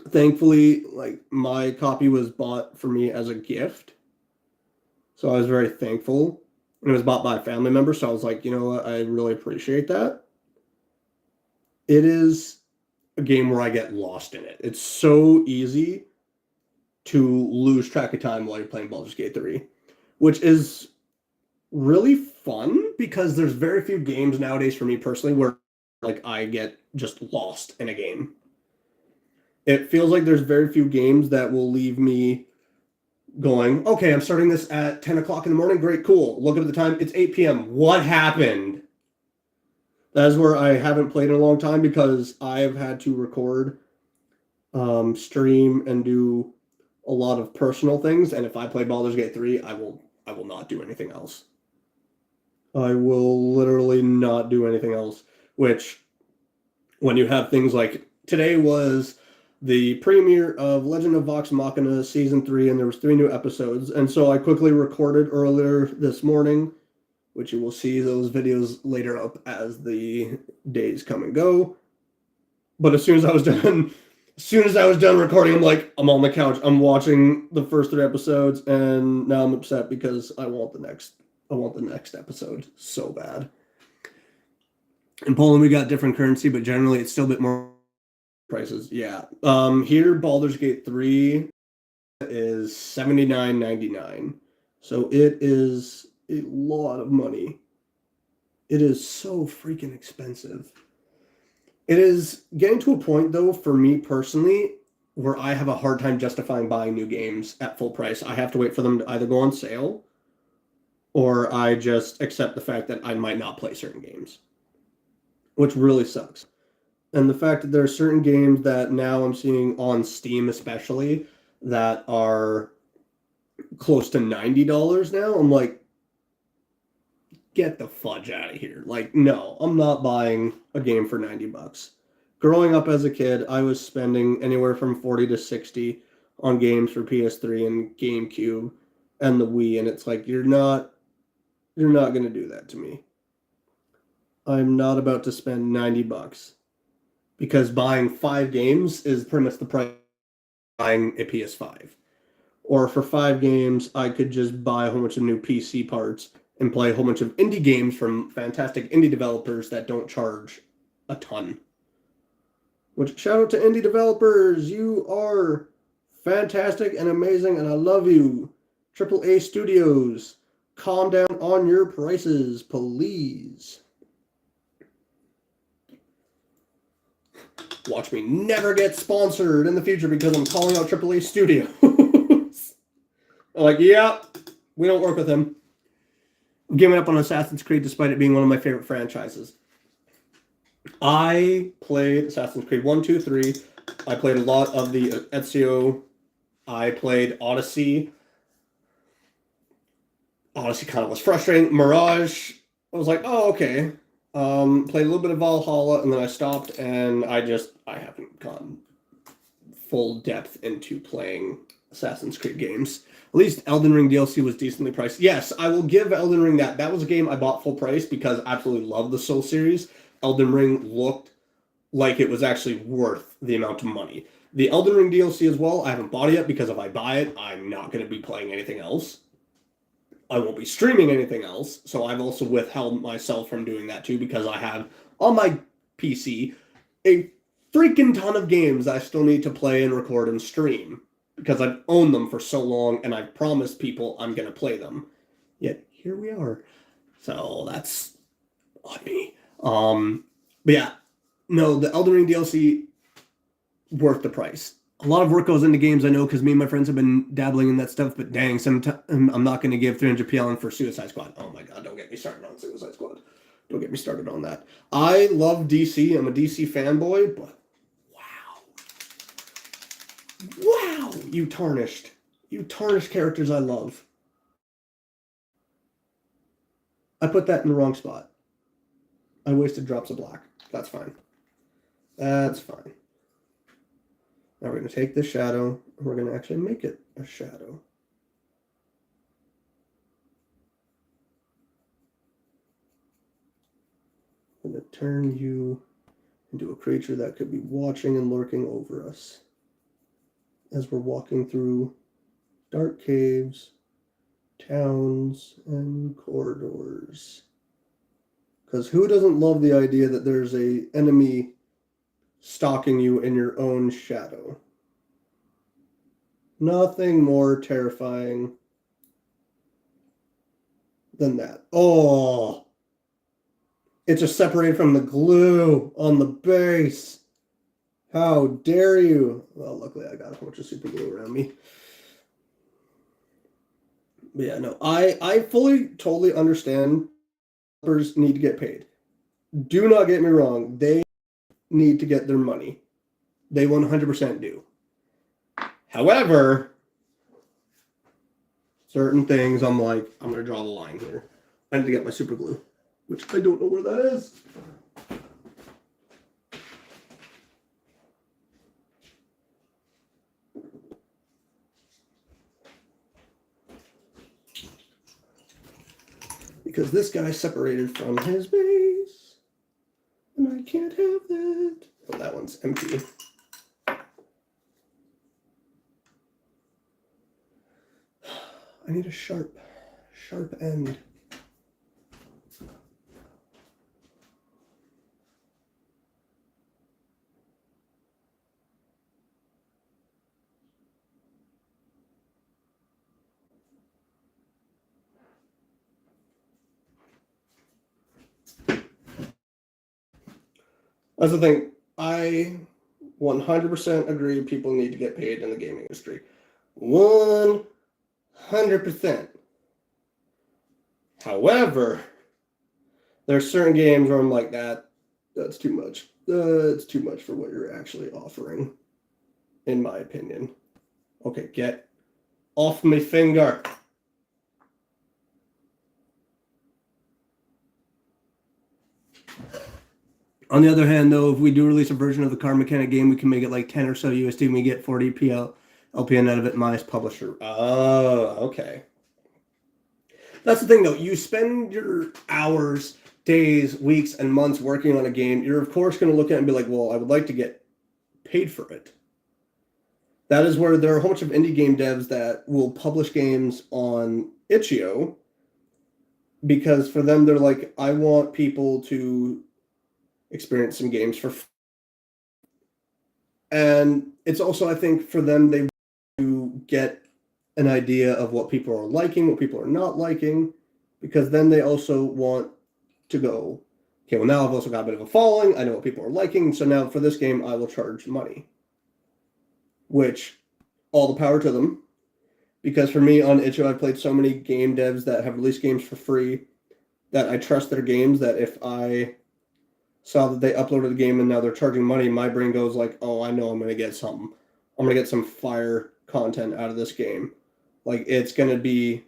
Thankfully, like, my copy was bought for me as a gift. So I was very thankful. And it was bought by a family member, so I was like, you know what, I really appreciate that. It is a game where I get lost in it. It's so easy to lose track of time while you're playing Baldur's Gate 3, which is really fun because there's very few games nowadays for me personally where like I get just lost in a game. It feels like there's very few games that will leave me going, okay, I'm starting this at 10 o'clock in the morning. Great, cool. Look at the time. It's 8 p.m. What happened? That is where I haven't played in a long time because I've had to record, stream, and do a lot of personal things. And if I play Baldur's Gate 3, I will not do anything else. I will literally not do anything else. Which, when you have things like today was the premiere of Legend of Vox Machina Season 3, and there was 3 new episodes. And so I quickly recorded earlier this morning, which you will see those videos later up as the days come and go. But as soon as I was done recording, I'm like, I'm on the couch, I'm watching the first 3 episodes, and now I'm upset because I want the next episode so bad. In Poland, we got different currency, but generally it's still a bit more prices. Yeah. Here, Baldur's Gate 3 is $79.99. So it is a lot of money. It is so freaking expensive. It is getting to a point, though, for me personally, where I have a hard time justifying buying new games at full price. I have to wait for them to either go on sale, or I just accept the fact that I might not play certain games, which really sucks. And the fact that there are certain games that now I'm seeing on Steam, especially, that are close to $90 now, I'm like, get the fudge out of here. Like, no, I'm not buying a game for $90. Growing up as a kid, I was spending anywhere from 40 to 60 on games for PS3 and GameCube and the Wii, and it's like you're not going to do that to me. I'm not about to spend $90 because buying 5 games is pretty much the price of buying a PS5. Or for 5 games, I could just buy a whole bunch of new PC parts and play a whole bunch of indie games from fantastic indie developers that don't charge a ton. Which, shout out to indie developers, you are fantastic and amazing, and I love you. AAA studios, calm down on your prices, please. Watch me never get sponsored in the future because I'm calling out AAA studios. Like, yeah, we don't work with him. I'm giving up on Assassin's Creed despite it being one of my favorite franchises. I played Assassin's Creed 1, 2, 3. I played a lot of the Ezio. I played Odyssey. Odyssey kind of was frustrating. Mirage, I was like, oh, okay. Played a little bit of Valhalla, and then I stopped, and I haven't gone full depth into playing Assassin's Creed games. At least Elden Ring DLC was decently priced. Yes, I will give Elden Ring that. That was a game I bought full price because I absolutely love the Soul series. Elden Ring looked like it was actually worth the amount of money. The Elden Ring DLC as well, I haven't bought it yet because if I buy it, I'm not going to be playing anything else. I won't be streaming anything else, so I've also withheld myself from doing that too because I have on my PC a freaking ton of games I still need to play and record and stream because I've owned them for so long and I've promised people I'm going to play them. Yet here we are. So that's on me. But yeah, no, the Elden Ring DLC worth the price. A lot of work goes into games, I know, because me and my friends have been dabbling in that stuff, but dang, sometimes I'm not going to give 300 PLN for Suicide Squad. Oh my god, don't get me started on Suicide Squad. Don't get me started on that. I love DC. I'm a DC fanboy, but wow. Wow, you tarnished. You tarnished characters I love. I put that in the wrong spot. I wasted drops of black. That's fine. That's fine. Now we're going to take this shadow, and we're going to actually make it a shadow. I'm going to turn you into a creature that could be watching and lurking over us as we're walking through dark caves, towns, and corridors. Because who doesn't love the idea that there's an enemy stalking you in your own shadow? Nothing more terrifying than that. Oh, it just separated from the glue on the base. How dare you? Well, luckily I got a bunch of super glue around me. But yeah, no, I fully, totally understand developers need to get paid. Do not get me wrong. They need to get their money. They 100% do. However, certain things I'm like, I'm going to draw the line here. I need to get my super glue, which I don't know where that is. Because this guy separated from his base, and I can't have that. Oh, that one's empty. I need a sharp end. That's the thing. I 100% agree people need to get paid in the gaming industry. 100%. However, there's certain games where I'm like, that's too much. It's too much for what you're actually offering, in my opinion. Okay, get off my finger. On the other hand, though, if we do release a version of the car mechanic game, we can make it like 10 or so USD and we get 40 LPN out of it minus publisher. Oh, okay. That's the thing, though. You spend your hours, days, weeks, and months working on a game. You're, of course, going to look at it and be like, well, I would like to get paid for it. That is where there are a whole bunch of indie game devs that will publish games on itch.io because for them, they're like, I want people to experience some games for free. And it's also, I think, for them, they to get an idea of what people are liking, what people are not liking, because then they also want to go, okay, well, now I've also got a bit of a following. I know what people are liking. So now for this game, I will charge money, which all the power to them. Because for me on itch.io, I've played so many game devs that have released games for free that I trust their games, that if I saw that they uploaded a game and now they're charging money, my brain goes like, oh, I know I'm going to get something. I'm going to get some fire content out of this game. Like, it's going to be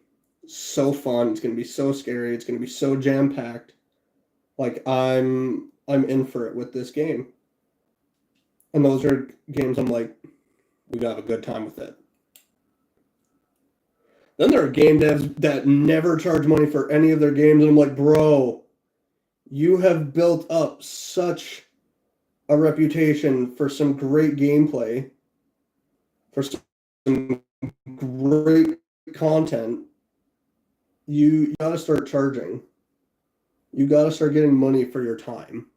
so fun. It's going to be so scary. It's going to be so jam-packed. Like, I'm in for it with this game. And those are games I'm like, we got to have a good time with it. Then there are game devs that never charge money for any of their games, and I'm like, bro, you have built up such a reputation for some great gameplay, for some great content. You got to start charging. You got to start getting money for your time.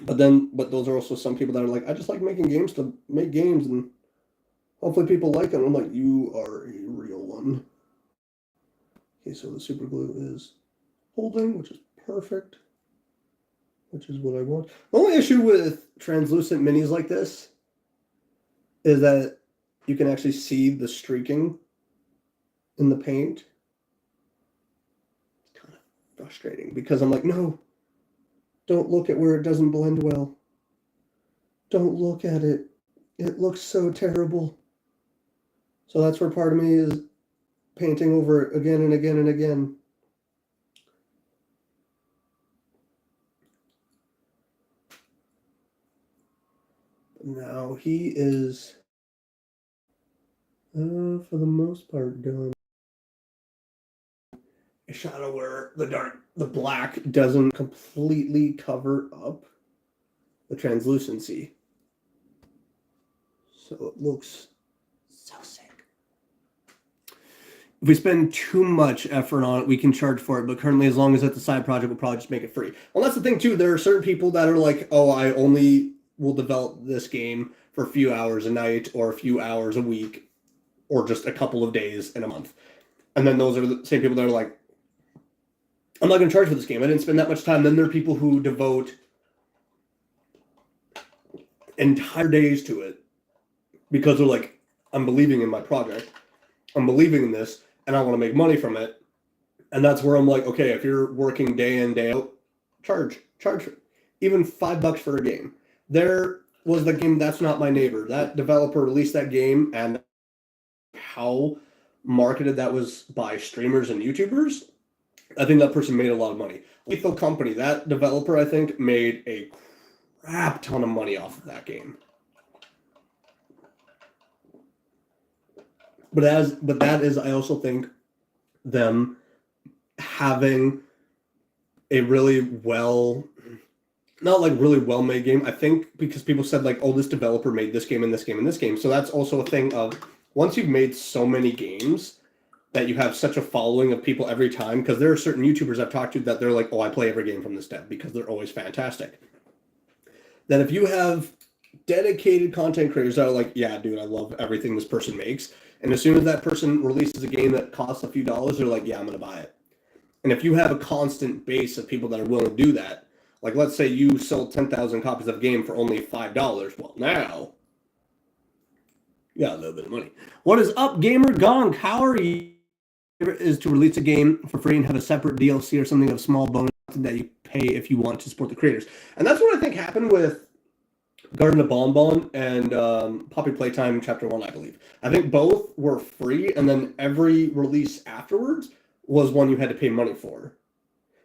But those are also some people that are like, I just like making games to make games, and hopefully people like them. I'm like, you are a real one. Okay, so the super glue is holding, which is perfect, which is what I want. The only issue with translucent minis like this is that you can actually see the streaking in the paint. It's kind of frustrating because I'm like, no, don't look at where it doesn't blend well. Don't look at it. It looks so terrible. So that's where part of me is painting over it again and again and again. Now he is, for the most part, done. A shadow where the black doesn't completely cover up the translucency. So it looks so sick. If we spend too much effort on it, we can charge for it. But currently, as long as it's a side project, we'll probably just make it free. Well, that's the thing, too. There are certain people that are like, oh, I only will develop this game for a few hours a night or a few hours a week or just a couple of days in a month. And then those are the same people that are like, I'm not going to charge for this game. I didn't spend that much time. Then there are people who devote entire days to it because they're like, I'm believing in my project. I'm believing in this, and I want to make money from it. And that's where I'm like, okay, if you're working day in, day out, charge. Even $5 for a game. There was the game That's Not My Neighbor. That developer released that game, and how marketed that was by streamers and YouTubers, I think that person made a lot of money. Lethal Company, that developer, I think, made a crap ton of money off of that game. But that is, I also think, them having a really not like really well-made game. I think because people said like, oh, this developer made this game and this game and this game. So that's also a thing of once you've made so many games that you have such a following of people every time, because there are certain YouTubers I've talked to that they're like, oh, I play every game from this dev because they're always fantastic. That if you have dedicated content creators that are like, yeah, dude, I love everything this person makes. And as soon as that person releases a game that costs a few dollars, they're like, yeah, I'm going to buy it. And if you have a constant base of people that are willing to do that, Like, let's say you sold 10,000 copies of a game for only $5. Well, now you got a little bit of money. What is up, Gamer Gong? How are you? Is to release a game for free and have a separate DLC or something of small bonus that you pay if you want to support the creators. And that's what I think happened with Garden of Bonbon and Poppy Playtime Chapter 1, I believe. I think both were free, and then every release afterwards was one you had to pay money for.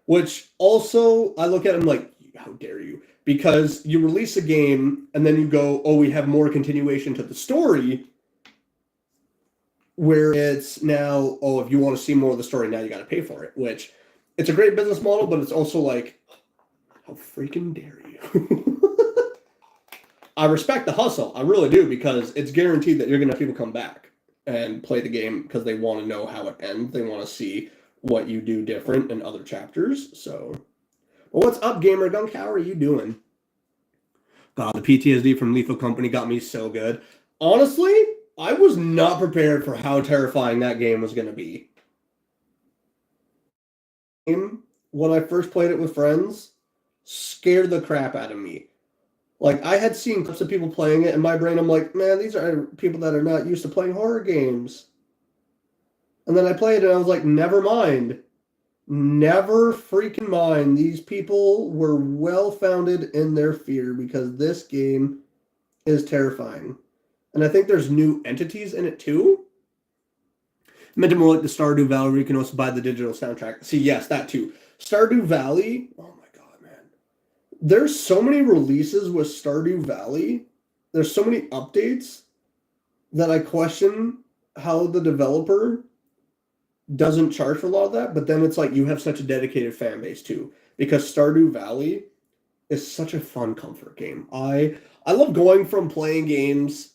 Which also, I look at them like, how dare you? Because you release a game, and then you go, oh, we have more continuation to the story, where it's now, oh, if you want to see more of the story, now you got to pay for it, which it's a great business model, but it's also like, how freaking dare you? I respect the hustle. I really do, because it's guaranteed that you're going to have people come back and play the game because they want to know how it ends. They want to see what you do different in other chapters. So, well, what's up, Gamer Gunk? How are you doing? God, the PTSD from Lethal Company got me so good. Honestly, I was not prepared for how terrifying that game was going to be. When I first played it with friends, scared the crap out of me. Like, I had seen clips of people playing it, in my brain, I'm like, man, these are people that are not used to playing horror games. And then I played it, and I was like, never mind. Never freaking mind. These people were well-founded in their fear, because this game is terrifying. And I think there's new entities in it, too. Meant more like the Stardew Valley, where you can also buy the digital soundtrack. See, yes, that too. Stardew Valley, oh my god, man. There's so many releases with Stardew Valley. There's so many updates that I question how the developer doesn't charge for a lot of that. But then it's like you have such a dedicated fan base too, because Stardew Valley is such a fun comfort game. I love going from playing games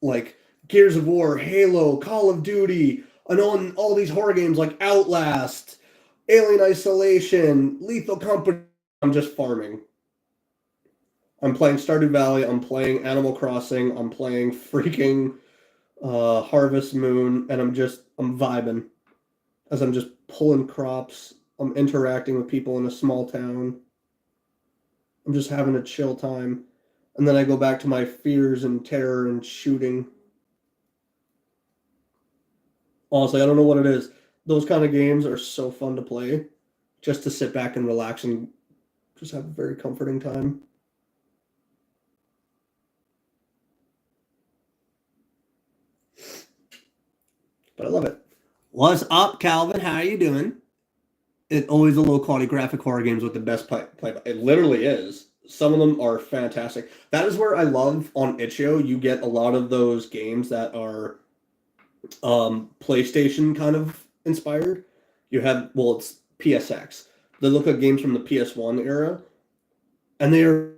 like Gears of War, Halo, Call of Duty, and on all these horror games like Outlast, Alien Isolation, Lethal Company. I'm just farming. I'm playing Stardew Valley, I'm playing Animal Crossing, I'm playing freaking Harvest Moon, and I'm vibing as I'm just pulling crops. I'm interacting with people in a small town. I'm just having a chill time. And then I go back to my fears and terror and shooting. Honestly, I don't know what it is. Those kind of games are so fun to play. Just to sit back and relax and just have a very comforting time. But I love it. What's up, Calvin? How are you doing? It's always a low-quality graphic horror games with the best play. It literally is. Some of them are fantastic. That is where I love on itch.io. You get a lot of those games that are PlayStation kind of inspired. You have, well, it's PSX. They look like games from the PS1 era, and they are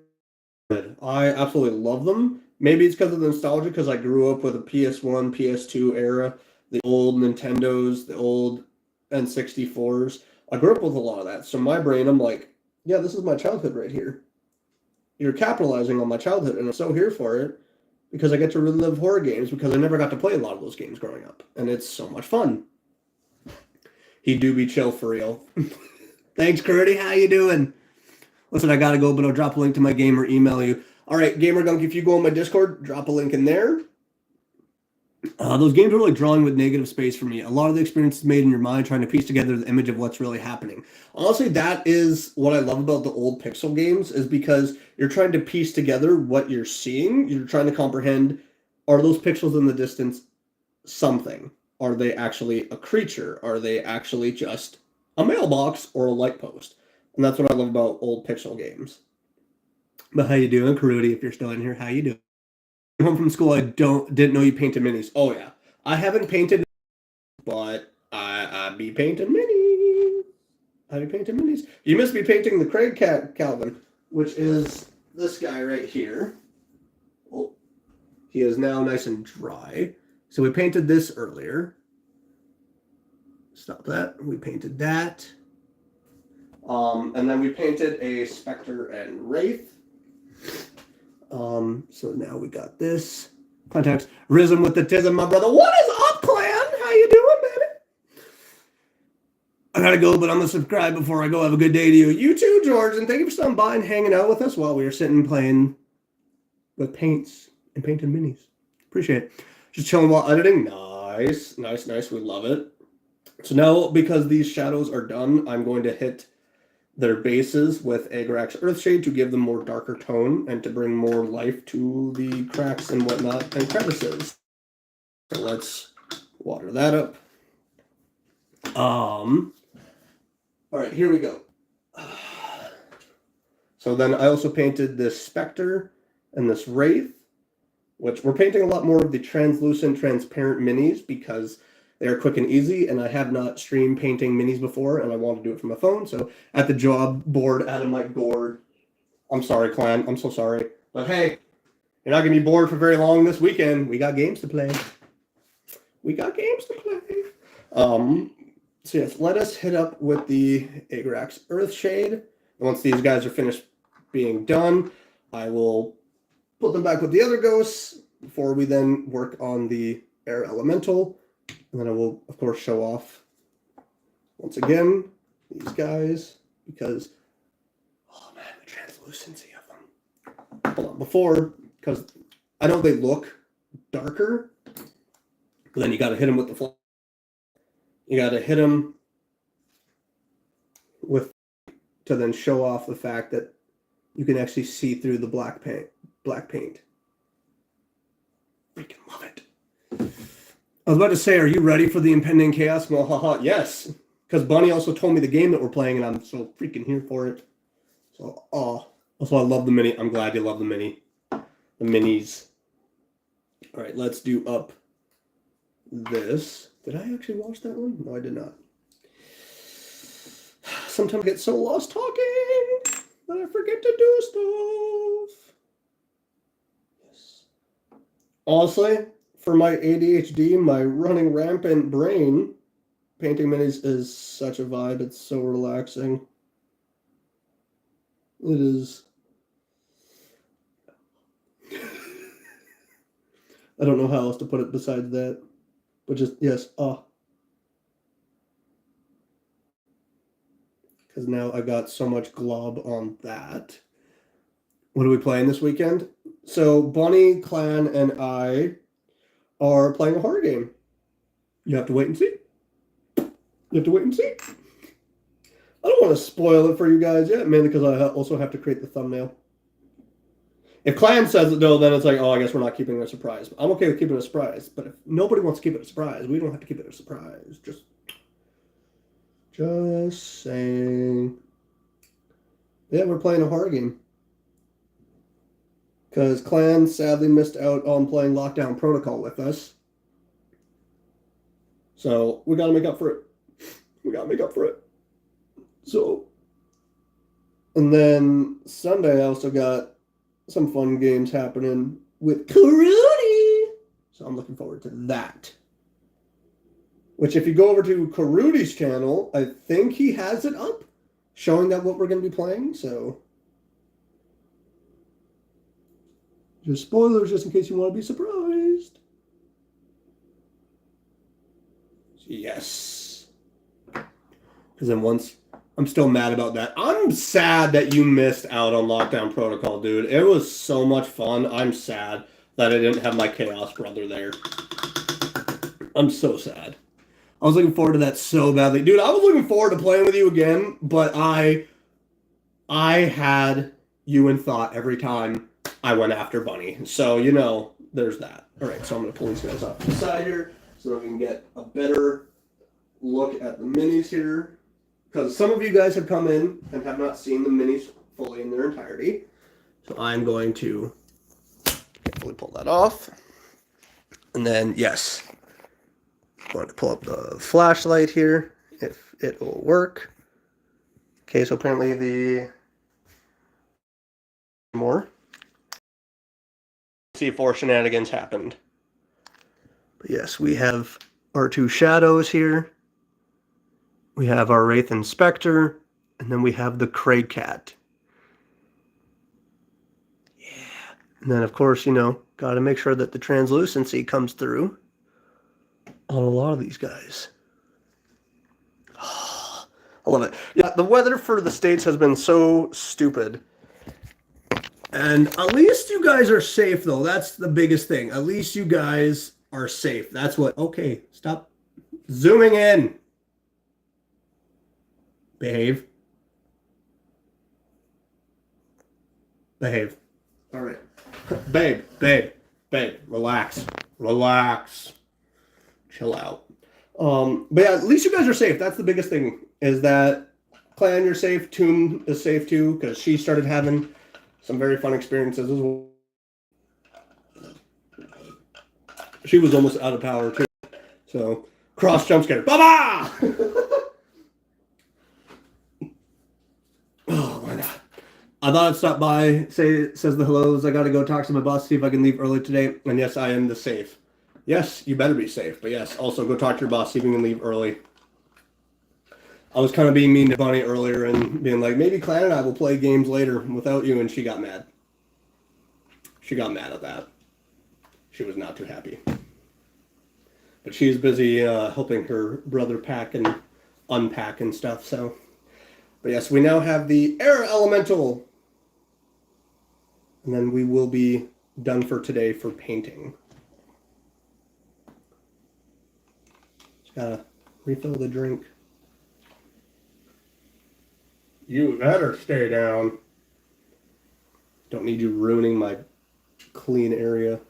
good. I absolutely love them. Maybe it's because of the nostalgia, because I grew up with a PS1, PS2 era, the old Nintendos, the old N64s. I grew up with a lot of that. So my brain, I'm like, yeah, this is my childhood right here. You're capitalizing on my childhood, and I'm so here for it because I get to relive horror games, because I never got to play a lot of those games growing up, and it's so much fun. He do be chill for real. Thanks, Curdy. How you doing? Listen, I gotta go, but I'll drop a link to my game or email you. All right, Gamer Gunk, if you go on my Discord, drop a link in there. Those games are really drawing with negative space for me. A lot of the experience is made in your mind, trying to piece together the image of what's really happening. Honestly, that is what I love about the old pixel games, is because you're trying to piece together what you're seeing. You're trying to comprehend, are those pixels in the distance something? Are they actually a creature? Are they actually just a mailbox or a light post? And that's what I love about old pixel games. But how you doing, Karudi? If you're still in here, how you doing? Home from school, I didn't know you painted minis. Oh yeah, I haven't painted, but I be painting minis. I be painting minis. You must be painting the Craig cat, Calvin, which is this guy right here. Oh, he is now nice and dry. So we painted this earlier. Stop that. We painted that. And then we painted a Spectre and Wraith. So now we got this. Contacts. Risen with the tism, my brother. What is up, clan? How you doing, I gotta go, but I'm gonna subscribe before I go. Have a good day to you. You too, George, and thank you for stopping by and hanging out with us while we were sitting playing with paints and painted minis. Appreciate it. Just chilling while editing. Nice, nice, nice. We love it. So now, because these shadows are done, I'm going to hit their bases with Agrax Earthshade to give them more darker tone and to bring more life to the cracks and whatnot and crevices. So let's water that up. All right, here we go. So then I also painted this Spectre and this Wraith, which we're painting a lot more of the translucent, transparent minis because they are quick and easy, and I have not streamed painting minis before, and I want to do it from my phone. So at the job board, Adam might bored. I'm sorry, clan. I'm so sorry. But hey, you're not going to be bored for very long this weekend. We got games to play. So yes, let us hit up with the Agrax Earthshade. Once these guys are finished being done, I will put them back with the other ghosts before we then work on the Air Elemental. And then I will, of course, show off, once again, these guys, because, oh man, the translucency of them. Hold on, before, because I know they look darker, but then you got to hit them with the flash. You got to hit them with, to then show off the fact that you can actually see through the black paint. Freaking love it. I was about to say, are you ready for the impending chaos? Well, haha, yes. Because Bunny also told me the game that we're playing, and I'm so freaking here for it. So, also I love the mini. I'm glad you love the mini. The minis. All right, let's do up this. Did I actually watch that one? No, I did not. Sometimes I get so lost talking that I forget to do stuff. Yes. Honestly, for my ADHD, my running rampant brain, painting minis is such a vibe. It's so relaxing. It is. I don't know how else to put it besides that. But just, yes, because now I got so much glob on that. What are we playing this weekend? So Bunny, Clan, and I are playing a horror game. You have to wait and see. I don't want to spoil it for you guys yet, mainly because I also have to create the thumbnail. If Clan says it, though, then it's like, oh, I guess we're not keeping it a surprise. I'm okay with keeping it a surprise, but if nobody wants to keep it a surprise, we don't have to keep it a surprise. Just saying. Yeah, we're playing a horror game. Because Clan sadly missed out on playing Lockdown Protocol with us. So, we gotta make up for it. So, and then Sunday I also got some fun games happening with Karudi. So I'm looking forward to that. Which if you go over to Karudi's channel, I think he has it up, showing that what we're going to be playing. So, just spoilers just in case you want to be surprised. Yes. Because then once... I'm still mad about that. I'm sad that you missed out on Lockdown Protocol, dude. It was so much fun. I'm sad that I didn't have my Chaos brother there. I'm so sad. I was looking forward to that so badly. Dude, I was looking forward to playing with you again, but I had you in thought every time I went after Bunny. So, you know, there's that. All right, so I'm going to pull these guys off to the side here so that we can get a better look at the minis here. Because some of you guys have come in and have not seen the minis fully in their entirety. So I'm going to carefully pull that off. And then, yes, I'm going to pull up the flashlight here, if it will work. Okay, so apparently the... more. See if more shenanigans happened. But yes, we have our two shadows here. We have our Wraith and Spectre, and then we have the Craig Cat. Yeah. And then, of course, you know, got to make sure that the translucency comes through on a lot of these guys. I love it. Yeah, the weather for the States has been so stupid. And at least you guys are safe, though. That's the biggest thing. At least you guys are safe. That's what. Okay, stop zooming in. Behave. Behave. All right. Babe, relax. Relax. Chill out. But yeah, at least you guys are safe. That's the biggest thing, is that Clan, you're safe. Tomb is safe too, because she started having some very fun experiences as well. She was almost out of power too. So, cross jump scare. Baba! Oh, why not? I thought I'd stop by, says the hellos. I gotta go talk to my boss, see if I can leave early today. And yes, I am the safe. Yes, you better be safe. But yes, also go talk to your boss, see if you can leave early. I was kind of being mean to Bunny earlier and being like, maybe Clan and I will play games later without you, and she got mad. She got mad at that. She was not too happy. But she's busy helping her brother pack and unpack and stuff, so. But yes, we now have the Air Elemental. And then we will be done for today for painting. Just gotta refill the drink. You better stay down. Don't need you ruining my clean area.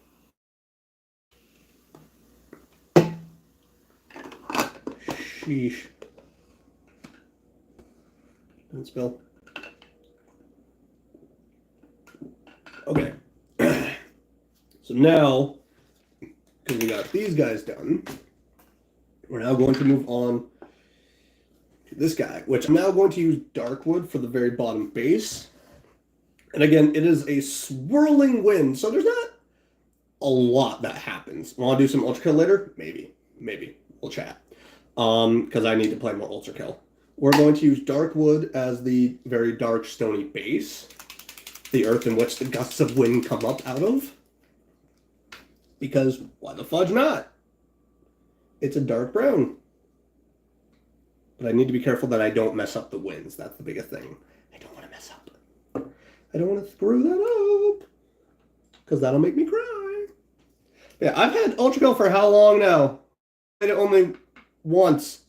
Sheesh. Don't spill. Okay. So now, because we got these guys done, we're now going to move on to this guy, which I'm now going to use dark wood for the very bottom base. And again, it is a swirling wind, so there's not a lot that happens. Want to do some Ultra Kill later? Maybe. We'll chat. Because I need to play more Ultra Kill. We're going to use dark wood as the very dark stony base. The earth in which the gusts of wind come up out of. Because why the fudge not? It's a dark brown. But I need to be careful that I don't mess up the winds. That's the biggest thing. I don't want to mess up. I don't want to screw that up. Because that'll make me cry. Yeah, I've had Ultra Kill for how long now? I played it only once.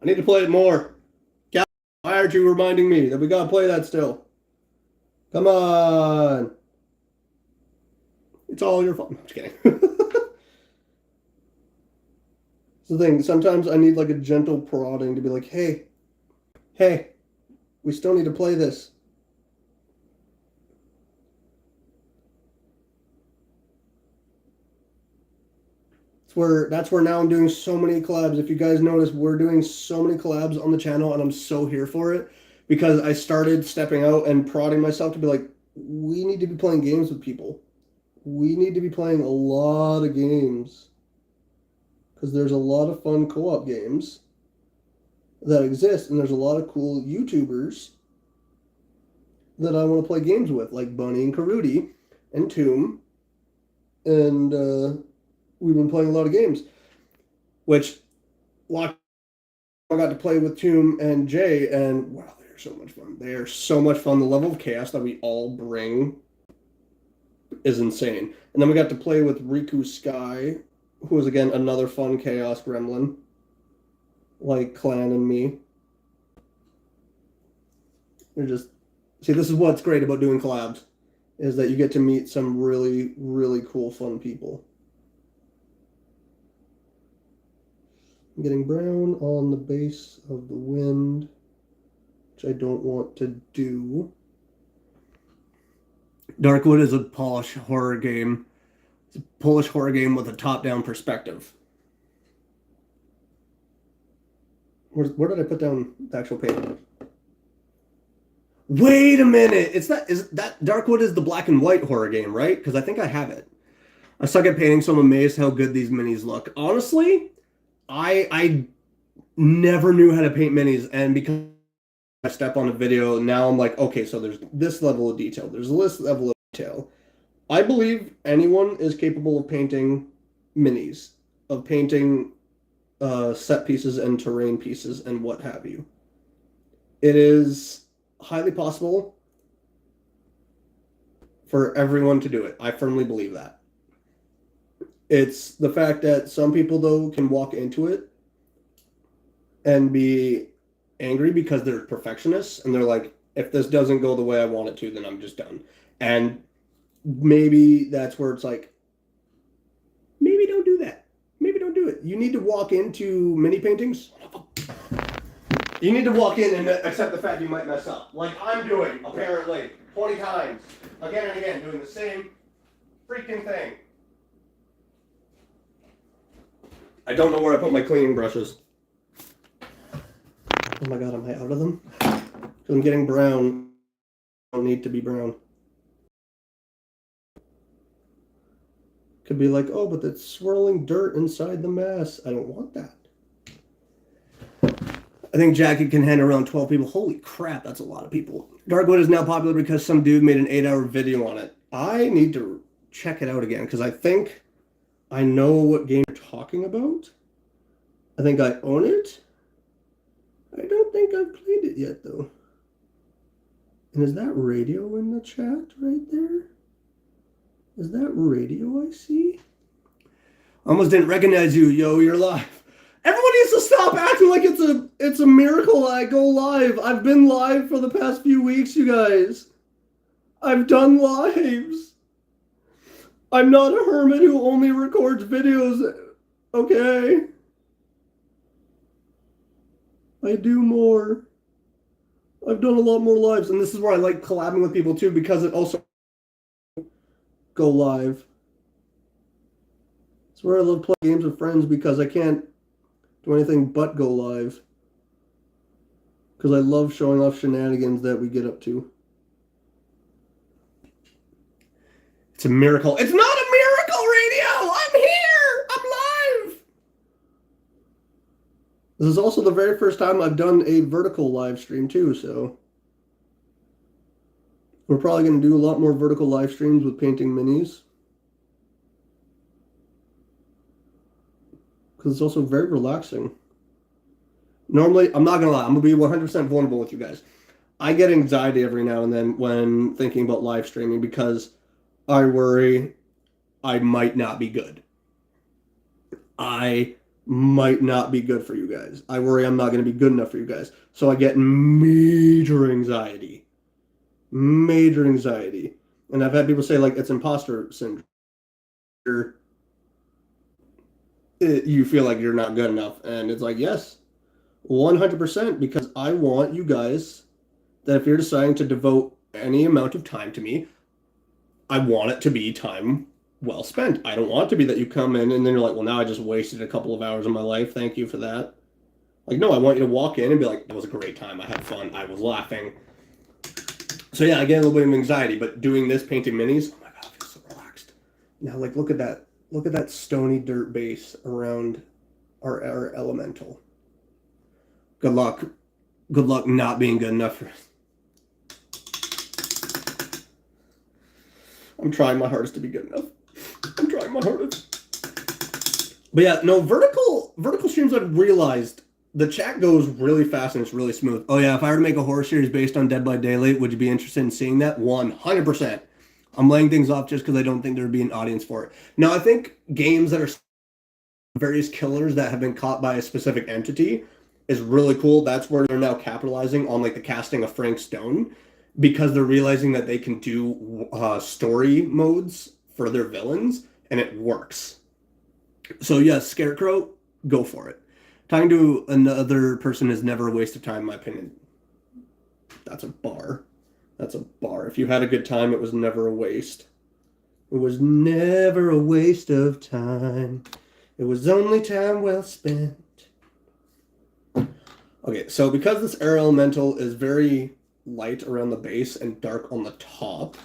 I need to play it more. Why aren't you reminding me that we gotta play that still? Come on. It's all your fault. No, I'm just kidding. It's the thing. Sometimes I need like a gentle prodding to be like, hey, we still need to play this. That's where now I'm doing so many collabs. If you guys notice, we're doing so many collabs on the channel, and I'm so here for it because I started stepping out and prodding myself to be like, we need to be playing games with people. We need to be playing a lot of games because there's a lot of fun co-op games that exist, and there's a lot of cool YouTubers that I want to play games with, like Bunny and Karudi and Tomb, and we've been playing a lot of games, which I got to play with Tomb and Jay, and wow, they're so much fun. They are so much fun. The level of chaos that we all bring is insane. And then we got to play with Riku Sky, who is, again, another fun chaos gremlin, like Clan and me. They're just... See, this is what's great about doing collabs, is that you get to meet some really, really cool, fun people. I'm getting brown on the base of the wind, which I don't want to do. Darkwood is a Polish horror game. It's a Polish horror game with a top-down perspective. Where did I put down the actual paper? Wait a minute! Is that Darkwood is the black and white horror game, right? Because I think I have it. I suck at painting, so I'm amazed how good these minis look. Honestly, I never knew how to paint minis, and because I step on a video, now I'm like, okay, so there's this level of detail, there's this level of detail. I believe anyone is capable of painting minis, of painting set pieces and terrain pieces and what have you. it is highly possible for everyone to do it. I firmly believe that. It's the fact that some people, though, can walk into it and be angry because they're perfectionists and they're like, if this doesn't go the way I want it to, then I'm just done. And maybe that's where it's like, maybe don't do that. Maybe don't do it. You need to walk into mini paintings. You need to walk in and accept the fact you might mess up. Like I'm doing, apparently, 20 times. Again and again, doing the same freaking thing. I don't know where I put my cleaning brushes. Oh my god, am I out of them? I'm getting brown. I don't need to be brown. Could be like, oh, but that's swirling dirt inside the mess. I don't want that. I think Jackie can handle around 12 people. Holy crap, that's a lot of people. Darkwood is now popular because some dude made an 8-hour video on it. I need to check it out again because I think I know what game you're talking about. I think I own it. I don't think I've played it yet, though. And is that radio in the chat right there? Is that radio I see? Almost didn't recognize you, yo, you're live. Everyone needs to stop acting like it's a miracle I go live. I've been live for the past few weeks, you guys. I've done lives. I'm not a hermit who only records videos, okay? I do more. I've done a lot more lives, and this is where I like collabing with people too, because it also go live. It's where I love playing games with friends because I can't do anything but go live. Because I love showing off shenanigans that we get up to. It's a miracle. It's not a miracle, radio! I'm here! I'm live! This is also the very first time I've done a vertical live stream too, so we're probably going to do a lot more vertical live streams with painting minis. Because it's also very relaxing. Normally, I'm not going to lie, I'm going to be 100% vulnerable with you guys. I get anxiety every now and then when thinking about live streaming because I worry I might not be good. I might not be good for you guys. I worry I'm not going to be good enough for you guys. So I get major anxiety. Major anxiety. And I've had people say, like, it's imposter syndrome. You feel like you're not good enough. And it's like, yes, 100%, because I want you guys that if you're deciding to devote any amount of time to me, I want it to be time well spent. I don't want it to be that you come in and then you're like, well, now I just wasted a couple of hours of my life. Thank you for that. Like, no, I want you to walk in and be like, that was a great time. I had fun. I was laughing. So yeah, I get a little bit of anxiety, but doing this, painting minis, oh my God, I feel so relaxed. Now, like, look at that. Look at that stony dirt base around our elemental. Good luck. Good luck not being good enough for us. I'm trying my hardest to be good enough. I'm trying my hardest. But yeah, no, vertical streams, I've realized the chat goes really fast and it's really smooth. Oh yeah, if I were to make a horror series based on Dead by Daylight, would you be interested in seeing that? 100%. I'm laying things off just because I don't think there would be an audience for it. Now, I think games that are various killers that have been caught by a specific entity is really cool. That's where they're now capitalizing on like the casting of Frank Stone, because they're realizing that they can do story modes for their villains, and it works. So yes, Scarecrow, go for it. Talking to another person is never a waste of time, in my opinion. That's a bar. That's a bar. If you had a good time, it was never a waste. It was never a waste of time. It was only time well spent. Okay, so because this air elemental is very light around the base and dark on the top,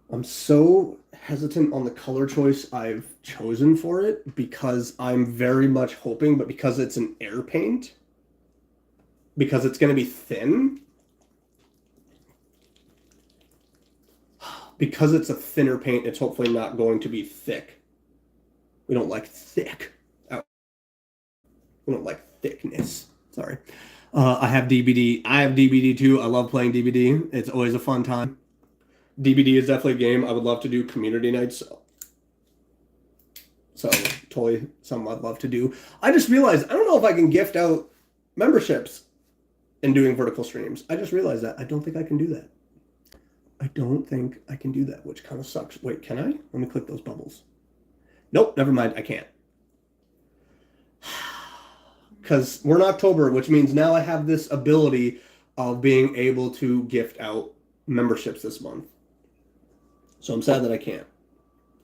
I'm so hesitant on the color choice I've chosen for it because I'm very much hoping, but because it's an air paint, because it's going to be thin, because it's a thinner paint, it's hopefully not going to be thick. We don't like thick. We don't like thickness. Sorry. I have DBD. I have DBD too. I love playing DBD. It's always a fun time. DBD is definitely a game I would love to do community nights. So totally something I'd love to do. I just realized I don't know if I can gift out memberships in doing vertical streams. I just realized that. I don't think I can do that. I don't think I can do that, which kind of sucks. Wait, can I? Let me click those bubbles. Nope, never mind. I can't. Because we're in October, which means now I have this ability of being able to gift out memberships this month. So I'm sad that I can't.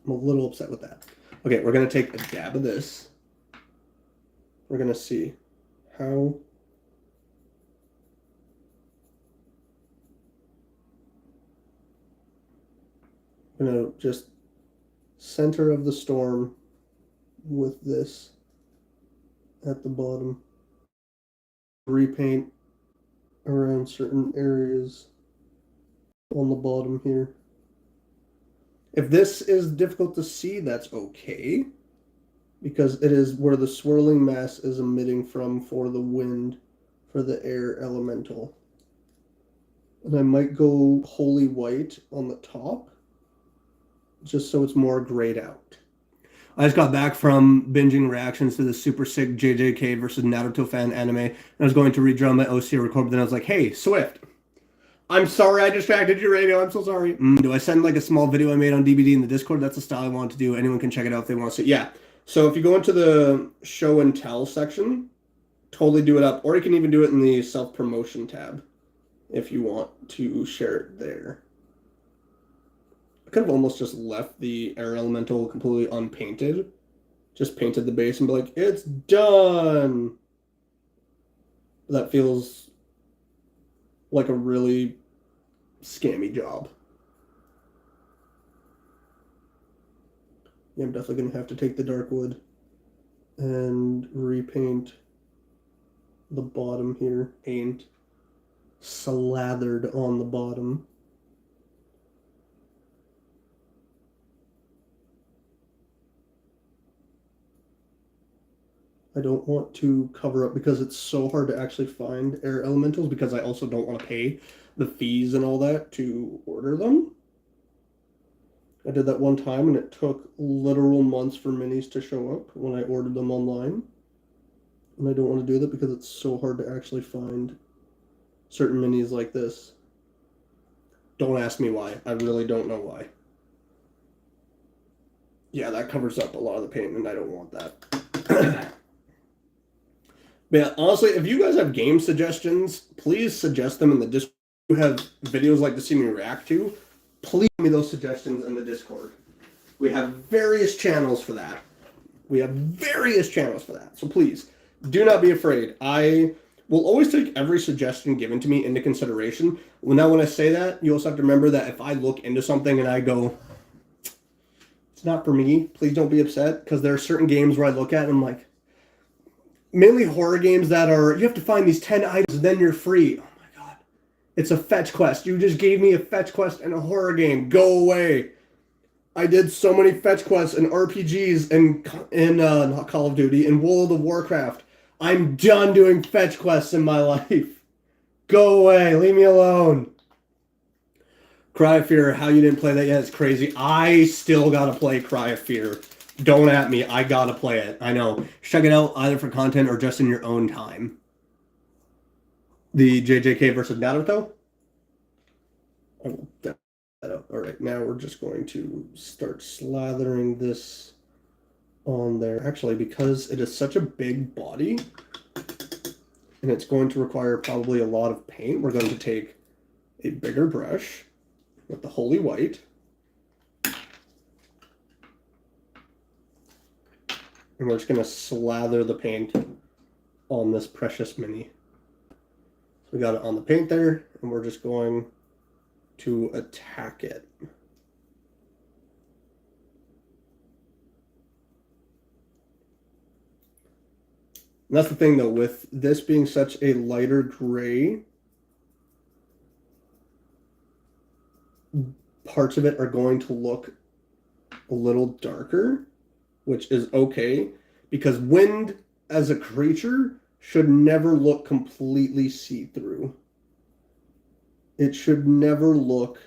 I'm a little upset with that. Okay, we're going to take a dab of this. We're going to see how... I'm going to just center of the storm with this at the bottom. Repaint around certain areas on the bottom here. If this is difficult to see, that's okay, because it is where the swirling mass is emitting from for the wind, for the air elemental. And I might go holy white on the top, just so it's more grayed out. I just got back from binging reactions to the super sick JJK versus Naruto fan anime, and I was going to redraw my OC record, but then I was like, hey, Swift, I'm sorry I distracted your radio. I'm so sorry. Do I send like a small video I made on DVD in the Discord? That's the style I want to do. Anyone can check it out if they want to see. Yeah. So if you go into the show and tell section, totally do it up. Or you can even do it in the self-promotion tab if you want to share it there. I could have almost just left the air elemental completely unpainted. Just painted the base and be like, it's done. That feels like a really scammy job. Yeah, I'm definitely going to have to take the dark wood and repaint the bottom here. Paint slathered on the bottom. I don't want to cover up because it's so hard to actually find air elementals, because I also don't want to pay the fees and all that to order them. I did that one time and it took literal months for minis to show up when I ordered them online. And I don't want to do that because it's so hard to actually find certain minis like this. Don't ask me why. I really don't know why. Yeah, that covers up a lot of the paint and I don't want that. But yeah, honestly, if you guys have game suggestions, please suggest them in the Discord. If you have videos like to see me react to, please give me those suggestions in the Discord. We have various channels for that. So please, do not be afraid. I will always take every suggestion given to me into consideration. Now, when I say that, you also have to remember that if I look into something and I go, it's not for me, please don't be upset, because there are certain games where I look at and I'm like, mainly horror games that are, you have to find these 10 items and then you're free. Oh my god. It's a fetch quest. You just gave me a fetch quest in a horror game. Go away. I did so many fetch quests and RPGs in not Call of Duty, in World of Warcraft. I'm done doing fetch quests in my life. Go away. Leave me alone. Cry of Fear, how you didn't play that yet is crazy. I still gotta play Cry of Fear. Don't at me. I gotta play it. I know. Check it out either for content or just in your own time. The JJK versus Naruto. I will that up. All right, now we're just going to start slathering this on there. Actually, because it is such a big body and it's going to require probably a lot of paint, we're going to take a bigger brush with the holy white. And we're just going to slather the paint on this precious mini. So we got it on the paint there, and we're just going to attack it. And that's the thing, though, with this being such a lighter gray, parts of it are going to look a little darker, which is okay, because wind as a creature should never look completely see-through. It should never look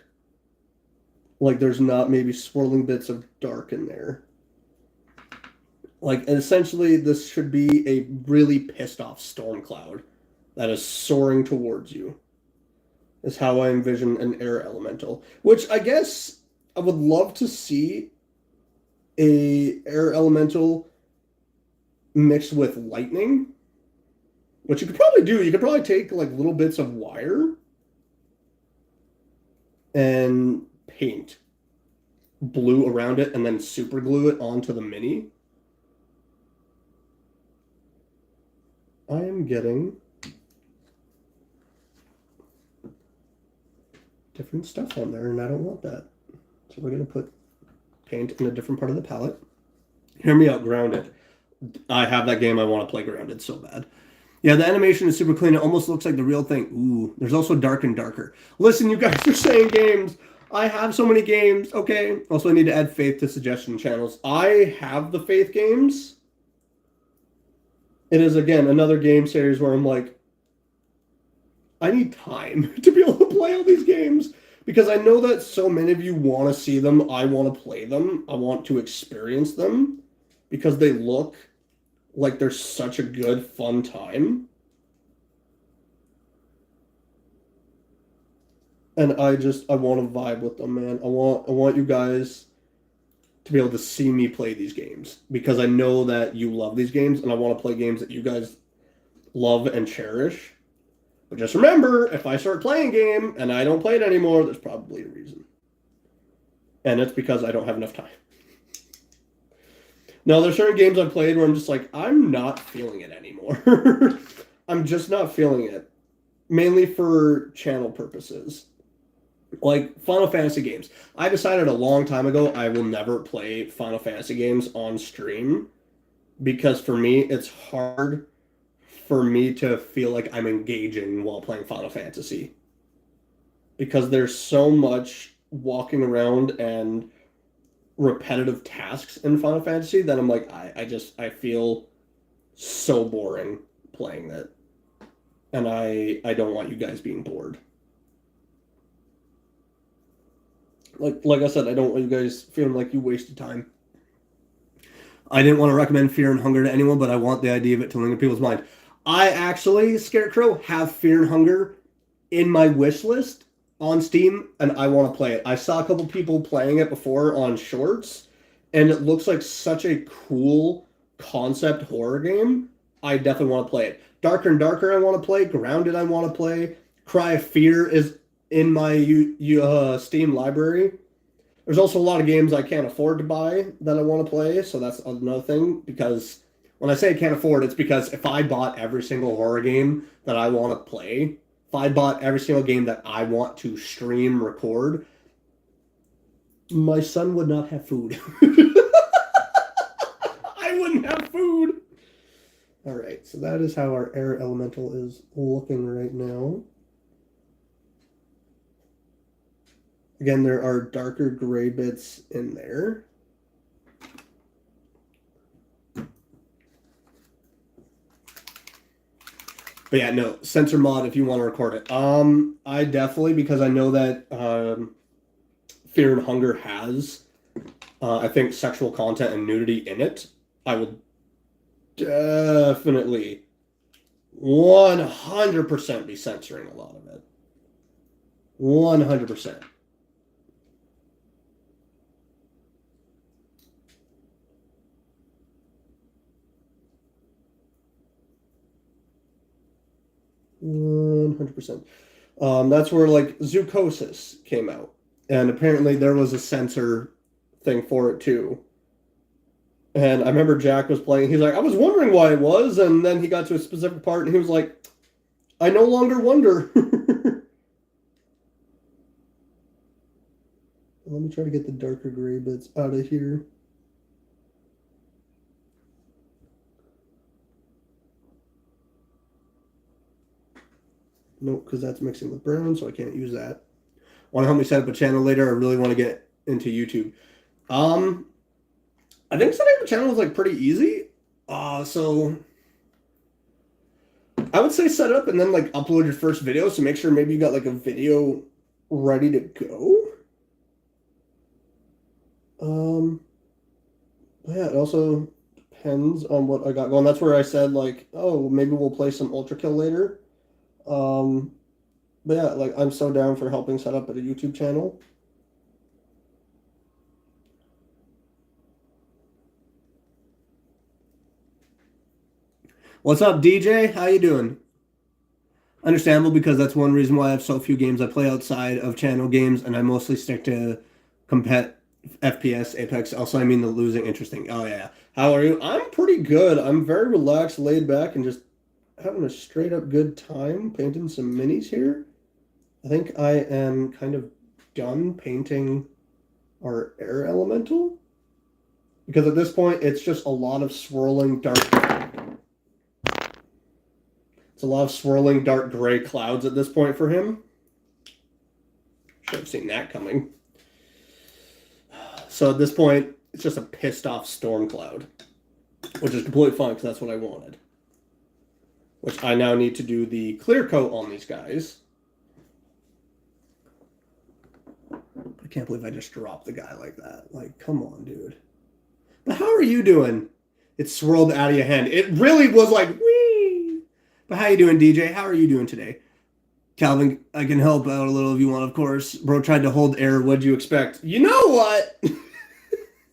like there's not maybe swirling bits of dark in there. Like, essentially, this should be a really pissed off storm cloud that is soaring towards you, is how I envision an air elemental. Which I guess I would love to see a air elemental mixed with lightning, which you could probably do. You could probably take like little bits of wire and paint blue around it and then super glue it onto the mini. I am getting different stuff on there and I don't want that. So we're going to put paint in a different part of the palette. Hear me out, Grounded. I have that game. I want to play Grounded so bad. Yeah, the animation is super clean. It almost looks like the real thing. Ooh, there's also Dark and Darker. Listen, you guys are saying games. I have so many games. Okay. Also, I need to add Faith to suggestion channels. I have the Faith games. It is, again, another game series where I'm like, I need time to be able to play all these games. Because I know that so many of you want to see them. I want to play them. I want to experience them. Because they look like they're such a good, fun time. And I want to vibe with them, man. I want you guys to be able to see me play these games. Because I know that you love these games, and I want to play games that you guys love and cherish. But just remember, if I start playing a game and I don't play it anymore, there's probably a reason. And it's because I don't have enough time. Now, there's certain games I've played where I'm just like, I'm not feeling it anymore. I'm just not feeling it. Mainly for channel purposes. Like Final Fantasy games. I decided a long time ago I will never play Final Fantasy games on stream. Because for me, it's hard for me to feel like I'm engaging while playing Final Fantasy. Because there's so much walking around and repetitive tasks in Final Fantasy that I'm like, I feel so boring playing it. And I don't want you guys being bored. Like I said, I don't want you guys feeling like you wasted time. I didn't want to recommend Fear and Hunger to anyone, but I want the idea of it to linger in people's mind. I actually, Scarecrow, have Fear and Hunger in my wish list on Steam, and I want to play it. I saw a couple people playing it before on Shorts, and it looks like such a cool concept horror game. I definitely want to play it. Darker and Darker I want to play. Grounded I want to play. Cry of Fear is in my Steam library. There's also a lot of games I can't afford to buy that I want to play, so that's another thing, because when I say I can't afford, it's because if I bought every single horror game that I want to play, if I bought every single game that I want to stream, record, my son would not have food. I wouldn't have food. All right, so that is how our air elemental is looking right now. Again, there are darker gray bits in there. But yeah, no, censor mod if you want to record it. I definitely, because I know that Fear and Hunger has, I think, sexual content and nudity in it. I will definitely 100% be censoring a lot of it. 100%. That's where like Zoocosis came out, and apparently there was a censor thing for it too. And I remember Jack was playing. He's like, I was wondering why it was, and then he got to a specific part, and he was like, I no longer wonder. Let me try to get the darker gray bits out of here. Nope, because that's mixing with brown, so I can't use that. Want to help me set up a channel later? I really want to get into YouTube. I think setting up a channel is like pretty easy. So I would say set it up and then like upload your first video. So make sure maybe you got like a video ready to go. Yeah, it also depends on what I got going. That's where I said like, oh, maybe we'll play some Ultra Kill later. But yeah, like I'm so down for helping set up at a YouTube channel. What's up, DJ? How you doing? Understandable, because that's one reason why I have so few games I play outside of channel games, and I mostly stick to compet FPS, Apex. Also, I mean the losing interesting. Oh yeah. How are you? I'm pretty good. I'm very relaxed, laid back, and just having a straight up good time painting some minis here. I think I am kind of done painting our air elemental, because at this point it's just a lot of swirling dark. It's a lot of swirling dark gray clouds at this point for him. Should have seen that coming. So at this point, it's just a pissed off storm cloud, which is completely fine because that's what I wanted. Which I now need to do the clear coat on these guys. I can't believe I just dropped the guy like that. Like, come on, dude. But how are you doing? It swirled out of your hand. It really was like, whee! But how you doing, DJ? How are you doing today? Calvin, I can help out a little if you want, of course. Bro tried to hold air. What'd you expect? You know what?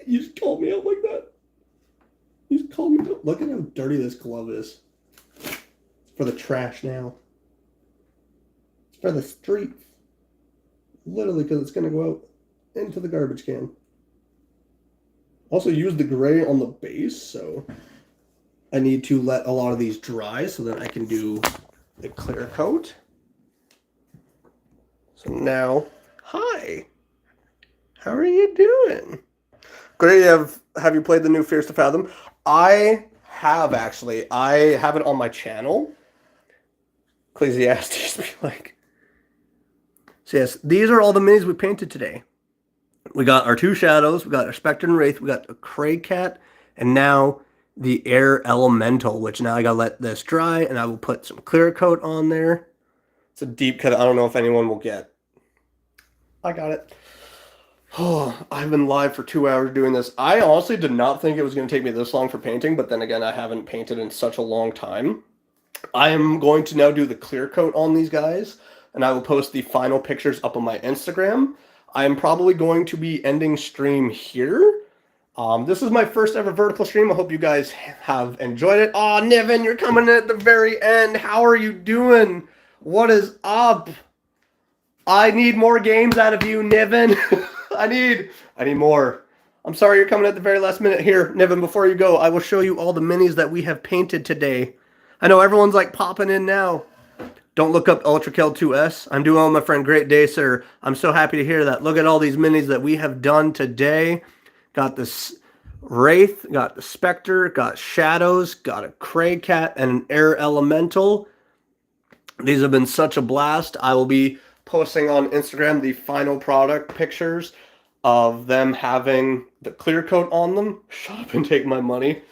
You just called me out like that. You just called me out. Look at how dirty this glove is. It's for the trash now. It's for the streets. Literally, because it's going to go out into the garbage can. Also use the gray on the base, so I need to let a lot of these dry so that I can do the clear coat. So now, hi. How are you doing? Great. Have you played the new Fears to Fathom? I have, actually. I have it on my channel. Ecclesiastes be like. So yes, these are all the minis we painted today. We got our two shadows, we got our Spectre and Wraith, we got a Craig Cat, and now the Air Elemental, which now I gotta let this dry, and I will put some clear coat on there. It's a deep cut. I don't know if anyone will get. I got it. Oh, I've been live for 2 hours doing this. I honestly did not think it was going to take me this long for painting, but then again, I haven't painted in such a long time. I am going to now do the clear coat on these guys, and I will post the final pictures up on my Instagram. I am probably going to be ending stream here. This is my first ever vertical stream. I hope you guys have enjoyed it. Oh, Niven, you're coming in at the very end. How are you doing? What is up? I need more games out of you, Niven. I need more. I'm sorry you're coming at the very last minute. Here, Niven, before you go, I will show you all the minis that we have painted today. I know everyone's like popping in now. Don't look up Ultra Kill 2S. I'm doing with my friend Great Day, sir. I'm so happy to hear that. Look at all these minis that we have done today. Got this Wraith, got the Spectre, got Shadows, got a Craig Cat, and an Air Elemental. These have been such a blast. I will be posting on Instagram the final product pictures of them having the clear coat on them. Shut up and take my money.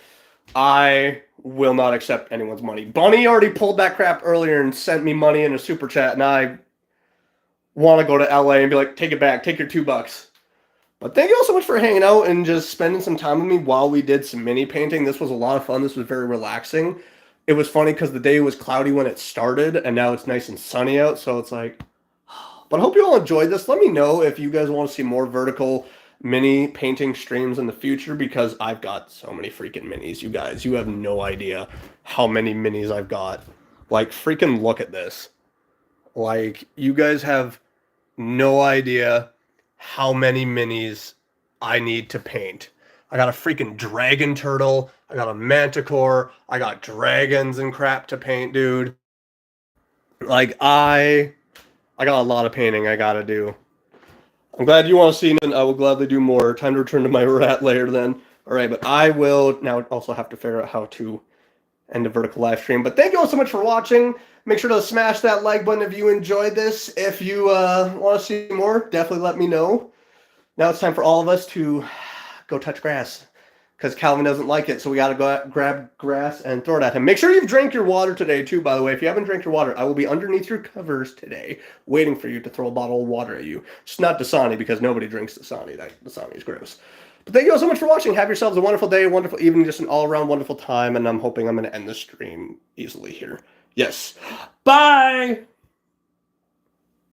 I will not accept anyone's money. Bunny already pulled that crap earlier and sent me money in a super chat, and I want to go to LA and be like, take it back, take your $2. But thank you all so much for hanging out and just spending some time with me while we did some mini painting. This was a lot of fun. This was very relaxing. It was funny because the day was cloudy when it started, and now it's nice and sunny out, so it's like... But I hope you all enjoyed this. Let me know if you guys want to see more vertical mini painting streams in the future, because I've got so many freaking minis, you guys. You have no idea how many minis I've got. Like, freaking look at this. Like, you guys have no idea how many minis I need to paint. I got a freaking dragon turtle. I got a manticore. I got dragons and crap to paint, dude. Like, I got a lot of painting I gotta do. I'm glad you want to see it, and I will gladly do more. Time to return to my rat layer then. Alright, but I will now also have to figure out how to end a vertical live stream. But thank you all so much for watching. Make sure to smash that like button if you enjoyed this. If you want to see more, definitely let me know. Now it's time for all of us to go touch grass. because Calvin doesn't like it. So we got to go grab grass and throw it at him. Make sure you've drank your water today, too, by the way. If you haven't drank your water, I will be underneath your covers today waiting for you to throw a bottle of water at you. Just not Dasani, because nobody drinks Dasani. Dasani is gross. But thank you all so much for watching. Have yourselves a wonderful day, wonderful evening, just an all-around wonderful time. And I'm hoping I'm going to end the stream easily here. Yes. Bye!